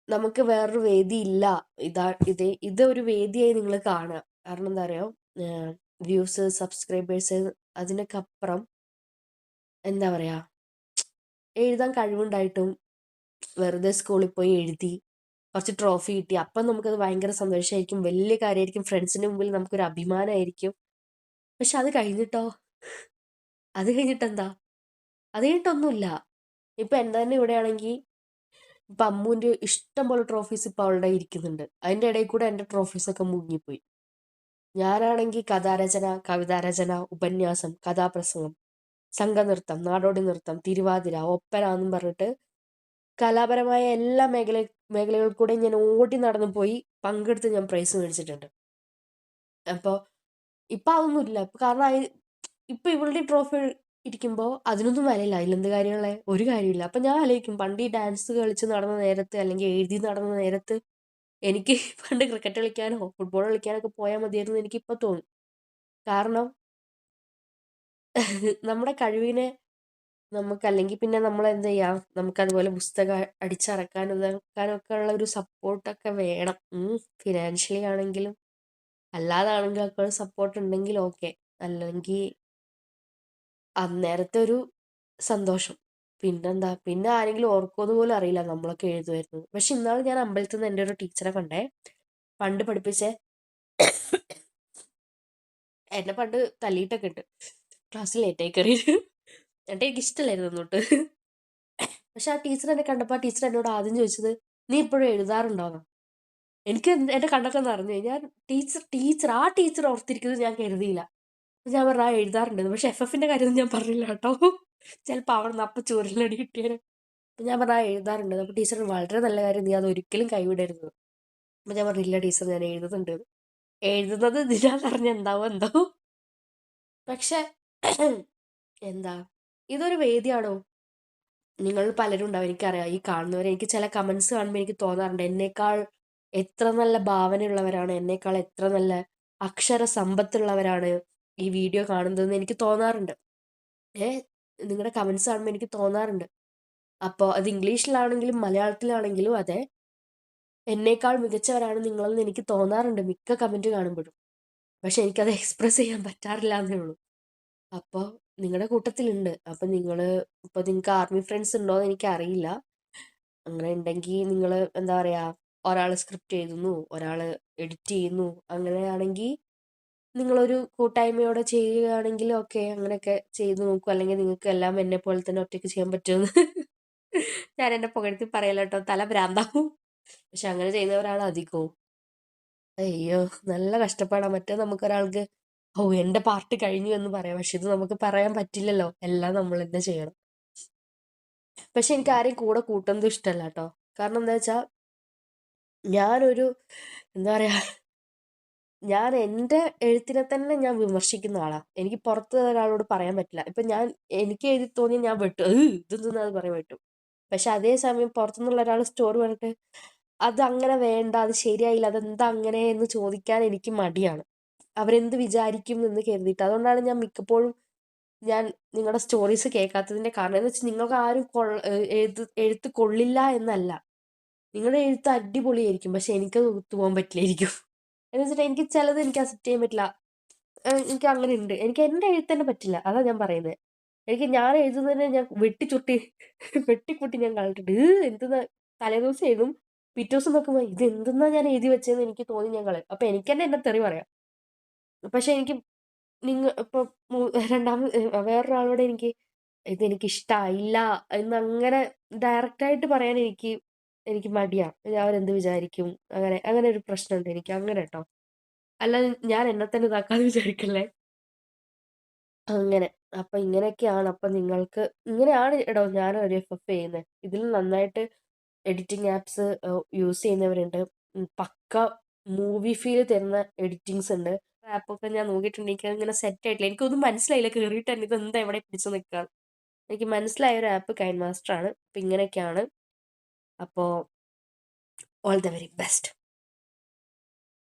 നമുക്ക് വേറൊരു വേദി ഇല്ല, ഇതൊരു വേദിയായി നിങ്ങൾ കാണുക. കാരണം എന്താ പറയുക, വ്യൂസ്, സബ്സ്ക്രൈബേഴ്സ്, അതിനൊക്കെ അപ്പുറം എന്താ പറയുക, എഴുതാൻ കഴിവുണ്ടായിട്ടും വെറുതെ സ്കൂളിൽ പോയി എഴുതി കുറച്ച് ട്രോഫി കിട്ടി, അപ്പം നമുക്കത് ഭയങ്കര സന്തോഷമായിരിക്കും, വലിയ കാര്യമായിരിക്കും, ഫ്രണ്ട്സിൻ്റെ മുമ്പിൽ നമുക്കൊരു അഭിമാനമായിരിക്കും. പക്ഷെ അത് കഴിഞ്ഞിട്ടോ, അത് കഴിഞ്ഞിട്ടെന്താ, അത് കഴിഞ്ഞിട്ടൊന്നുമില്ല. ഇപ്പം എൻ്റെ തന്നെ ഇവിടെയാണെങ്കിൽ ഇപ്പം അമ്മൂൻ്റെ ഇഷ്ടം പോലെ ട്രോഫീസ് ഇപ്പോൾ അവളുടെ ഇരിക്കുന്നുണ്ട്. അതിൻ്റെ ഇടയിൽ കൂടെ എൻ്റെ ട്രോഫീസൊക്കെ മുങ്ങിപ്പോയി. ഞാനാണെങ്കിൽ കഥാരചന, കവിതാരചന, ഉപന്യാസം, കഥാപ്രസംഗം, സംഘനൃത്തം, നാടോടി നൃത്തം, തിരുവാതിര, ഒപ്പന എന്നും പറഞ്ഞിട്ട് കലാപരമായ എല്ലാ മേഖലകളിൽ കൂടെ ഞാൻ ഓടി നടന്നു പോയി പങ്കെടുത്ത് ഞാൻ പ്രൈസ് മേടിച്ചിട്ടുണ്ട്. അപ്പോൾ ഇപ്പം അതൊന്നുമില്ല. കാരണം ഇപ്പം ഇവളുടെ ട്രോഫി ഇരിക്കുമ്പോൾ അതിനൊന്നും വിലയില്ല. അതിലെന്ത് കാര്യമുള്ള ഒരു കാര്യമില്ല. അപ്പം ഞാൻ ആലോചിക്കും, പണ്ട് ഈ ഡാൻസ് കളിച്ച് നടന്ന നേരത്ത്, അല്ലെങ്കിൽ എഴുതി നടന്ന നേരത്ത് എനിക്ക് പണ്ട് ക്രിക്കറ്റ് കളിക്കാനോ ഫുട്ബോൾ കളിക്കാനോ ഒക്കെ പോയാൽ മതിയായിരുന്നു എനിക്കിപ്പോൾ തോന്നും. കാരണം നമ്മുടെ കഴിവിനെ നമുക്ക്, അല്ലെങ്കിൽ പിന്നെ നമ്മൾ എന്ത് ചെയ്യാം, നമുക്കതുപോലെ പുസ്തകം അടിച്ചിറക്കാനും ഇതാക്കാനും ഒക്കെ ഉള്ള ഒരു സപ്പോർട്ടൊക്കെ വേണം. ഫിനാൻഷ്യലി ആണെങ്കിലും അല്ലാതാണെങ്കിലും ഒക്കെ സപ്പോർട്ട് ഉണ്ടെങ്കിൽ ഓക്കെ. അല്ലെങ്കിൽ അന്നേരത്തെ ഒരു സന്തോഷം പിന്നെന്താ, പിന്നെ ആരെങ്കിലും ഓർക്കുമെന്ന് പോലും അറിയില്ല നമ്മളൊക്കെ എഴുതുമായിരുന്നു. പക്ഷെ ഇന്നാൾ ഞാൻ അമ്പലത്തിൽ നിന്ന് എൻ്റെ ഒരു ടീച്ചറെ കണ്ടേ, പണ്ട് പഠിപ്പിച്ചേ, എന്നെ പണ്ട് തല്ലിയിട്ടൊക്കെ ഉണ്ട് ക്ലാസ്സിൽ ലേറ്റായി കയറിയിട്ട്. എന്നിട്ട് എനിക്ക് ഇഷ്ടമല്ലായിരുന്നു അന്നോട്ട്. പക്ഷെ ആ ടീച്ചർ എന്നെ കണ്ടപ്പോൾ ആ ടീച്ചർ എന്നോട് ആദ്യം ചോദിച്ചത്, നീ ഇപ്പോഴും എഴുതാറുണ്ടോന്ന്. എനിക്ക് എൻ്റെ കണ്ണൊക്കെ നിറഞ്ഞു. ഞാൻ ആ ടീച്ചർ ഓർത്തിരിക്കുന്നത് ഞാൻ കരുതിയില്ല. ഞാൻ പറഞ്ഞു, ആ എഴുതാറുണ്ടെന്ന്. പക്ഷെ FFൻ്റെ കാര്യമൊന്നും ഞാൻ പറഞ്ഞില്ല കേട്ടോ, ചിലപ്പോൾ അവിടെ നിന്ന് അപ്പം ചൂരലടി കിട്ടിയാൽ. അപ്പം ഞാൻ പറഞ്ഞു, ആ എഴുതാറുണ്ടെന്ന്. അപ്പോൾ ടീച്ചർ വളരെ നല്ല കാര്യം, നീ അത് ഒരിക്കലും കൈവിടരുത്. അപ്പം ഞാൻ പറഞ്ഞില്ല ടീച്ചർ, ഞാൻ എഴുതുന്നുണ്ട്. എഴുതുന്നത് ഇതിനാന്നറിഞ്ഞ എന്താവോ എന്തോ. പക്ഷെ എന്താ, ഇതൊരു വേദിയാണോ. നിങ്ങൾ പലരും ഉണ്ടാവും, എനിക്കറിയാം, ഈ കാണുന്നവരെ. എനിക്ക് ചില കമൻസ് കാണുമ്പോൾ എനിക്ക് തോന്നാറുണ്ട്, എന്നേക്കാൾ എത്ര നല്ല ഭാവനയുള്ളവരാണ്, എന്നേക്കാൾ എത്ര നല്ല അക്ഷര സമ്പത്തുള്ളവരാണ് ഈ വീഡിയോ കാണുന്നതെന്ന് എനിക്ക് തോന്നാറുണ്ട്. നിങ്ങളുടെ കമൻസ് കാണുമ്പോൾ എനിക്ക് തോന്നാറുണ്ട്. അപ്പോൾ അത് ഇംഗ്ലീഷിലാണെങ്കിലും മലയാളത്തിലാണെങ്കിലും അതെ, എന്നേക്കാൾ മികച്ചവരാണ് നിങ്ങളെന്ന് എനിക്ക് തോന്നാറുണ്ട് മിക്ക കമൻറ്റ് കാണുമ്പോഴും. പക്ഷെ എനിക്കത് എക്സ്പ്രസ് ചെയ്യാൻ പറ്റാറില്ല എന്നേ ഉള്ളൂ. അപ്പോൾ നിങ്ങളുടെ കൂട്ടത്തിലുണ്ട്. അപ്പം ഇപ്പോൾ നിങ്ങൾക്ക് ആർമി ഫ്രണ്ട്സ് ഉണ്ടോ എന്ന് എനിക്കറിയില്ല. അങ്ങനെ ഉണ്ടെങ്കിൽ നിങ്ങൾ എന്താ പറയുക, ഒരാൾ സ്ക്രിപ്റ്റ് എഴുതുന്നു, ഒരാൾ എഡിറ്റ് ചെയ്യുന്നു, അങ്ങനെയാണെങ്കിൽ നിങ്ങളൊരു കൂട്ടായ്മയോടെ ചെയ്യുകയാണെങ്കിൽ ഓക്കെ, അങ്ങനെയൊക്കെ ചെയ്ത് നോക്കൂ. അല്ലെങ്കിൽ നിങ്ങൾക്ക് എല്ലാം എന്നെ പോലെ തന്നെ ഒറ്റയ്ക്ക് ചെയ്യാൻ പറ്റുമെന്ന് ഞാൻ എന്നെ പുകഴ്ത്തി പറയല കേട്ടോ, തല ഭ്രാന്താവും. പക്ഷെ അങ്ങനെ ചെയ്യുന്നവരാണ് അധികവും. അയ്യോ, നല്ല കഷ്ടപ്പാടാണ്. മറ്റേ നമുക്കൊരാൾക്ക് ഓ എൻ്റെ പാർട്ട് കഴിഞ്ഞു എന്ന് പറയാം. പക്ഷെ ഇത് നമുക്ക് പറയാൻ പറ്റില്ലല്ലോ, എല്ലാം നമ്മൾ തന്നെ ചെയ്യണം. പക്ഷെ എനിക്ക് ആരെയും കൂടെ കൂട്ടുന്നത് ഇഷ്ടമല്ല കേട്ടോ. കാരണം എന്താ വെച്ചാൽ, ഞാനൊരു എന്താ പറയുക, ഞാൻ എൻ്റെ എഴുത്തിനെ തന്നെ ഞാൻ വിമർശിക്കുന്ന ആളാണ്. എനിക്ക് പുറത്ത് ഒരാളോട് പറയാൻ പറ്റില്ല. ഇപ്പം എനിക്ക് എഴുതി തോന്നി ഞാൻ വെട്ടു, ഇതെന്തെന്ന് അത് പറയാൻ പറ്റും. പക്ഷെ അതേസമയം പുറത്തുനിന്നുള്ള ഒരാൾ സ്റ്റോറി പറഞ്ഞിട്ട് അതങ്ങനെ വേണ്ട, അത് ശരിയായില്ല, അതെന്താ അങ്ങനെ എന്ന് ചോദിക്കാൻ എനിക്ക് മടിയാണ്. അവരെന്ത് വിചാരിക്കും എന്ന് കരുതിയിട്ട്. അതുകൊണ്ടാണ് ഞാൻ മിക്കപ്പോഴും ഞാൻ നിങ്ങളുടെ സ്റ്റോറീസ് കേൾക്കാത്തതിന്റെ കാരണം എന്ന് വെച്ചാൽ നിങ്ങൾക്ക് ആരും എഴുത്ത് കൊള്ളില്ല എന്നല്ല. നിങ്ങളുടെ എഴുത്ത് അടിപൊളിയായിരിക്കും, പക്ഷെ എനിക്കത് ഒത്തുപോകാൻ പറ്റില്ലായിരിക്കും. എന്ന് വെച്ചിട്ട് എനിക്ക് ചിലത് എനിക്ക് അക്സെപ്റ്റ് ചെയ്യാൻ പറ്റില്ല. എനിക്ക് അങ്ങനെ ഉണ്ട്. എനിക്ക് എൻ്റെ എഴുത്ത് തന്നെ പറ്റില്ല, അതാ ഞാൻ പറയുന്നത്. ഞാൻ എഴുതുന്നതിനെ ഞാൻ വെട്ടിച്ചുരുട്ടി വെട്ടിക്കുട്ടി ഞാൻ കളഞ്ഞിട്ടുണ്ട്. എന്തെന്നാ, തലേദിവസം എഴുതും, പിറ്റേ ദിവസം നോക്കുമ്പോൾ ഇത് എന്തെന്നാ ഞാൻ എഴുതി വെച്ചതെന്ന് എനിക്ക് തോന്നി ഞാൻ കളയും. അപ്പൊ എനിക്ക് തന്നെ എന്നെ തെറി പറയാം. പക്ഷെ എനിക്ക് ഇപ്പൊ രണ്ടാമത് വേറൊരാളോട് ഇതെനിക്ക് ഇഷ്ടമായില്ല എന്നങ്ങനെ ഡയറക്റ്റായിട്ട് പറയാൻ എനിക്ക് മടിയാണ്. അവരെന്ത് വിചാരിക്കും, അങ്ങനെ അങ്ങനെ ഒരു പ്രശ്നമുണ്ട് എനിക്ക്, അങ്ങനെ കേട്ടോ. അല്ലാതെ ഞാൻ എന്നെ തന്നെ ഇതാക്കാന്ന് വിചാരിക്കല്ലേ. അങ്ങനെ. അപ്പൊ ഇങ്ങനെയൊക്കെയാണ്. അപ്പൊ നിങ്ങൾക്ക് ഇങ്ങനെയാണ് എടോ ഞാൻ ഒരു FF ചെയ്യുന്നത്. ഇതിൽ നന്നായിട്ട് എഡിറ്റിംഗ് ആപ്സ് യൂസ് ചെയ്യുന്നവരുണ്ട്. പക്ക മൂവി ഫീൽ തരുന്ന എഡിറ്റിങ്സ് ഉണ്ട്. ആപ്പൊക്കെ ഞാൻ നോക്കിയിട്ടുണ്ട്. എനിക്കതിങ്ങനെ സെറ്റ് ആയിട്ടില്ല. എനിക്കൊന്നും മനസ്സിലായില്ല കേറിയിട്ട് തന്നെ ഇതെന്താ എവിടെ പിടിച്ചു നിൽക്കുകയാണ്. എനിക്ക് മനസ്സിലായ ഒരു ആപ്പ് കൈൻ മാസ്റ്റർ ആണ്. അപ്പൊ ഇങ്ങനെയൊക്കെയാണ്. അപ്പോൾ ഓൾ ദ വെരി ബെസ്റ്റ്.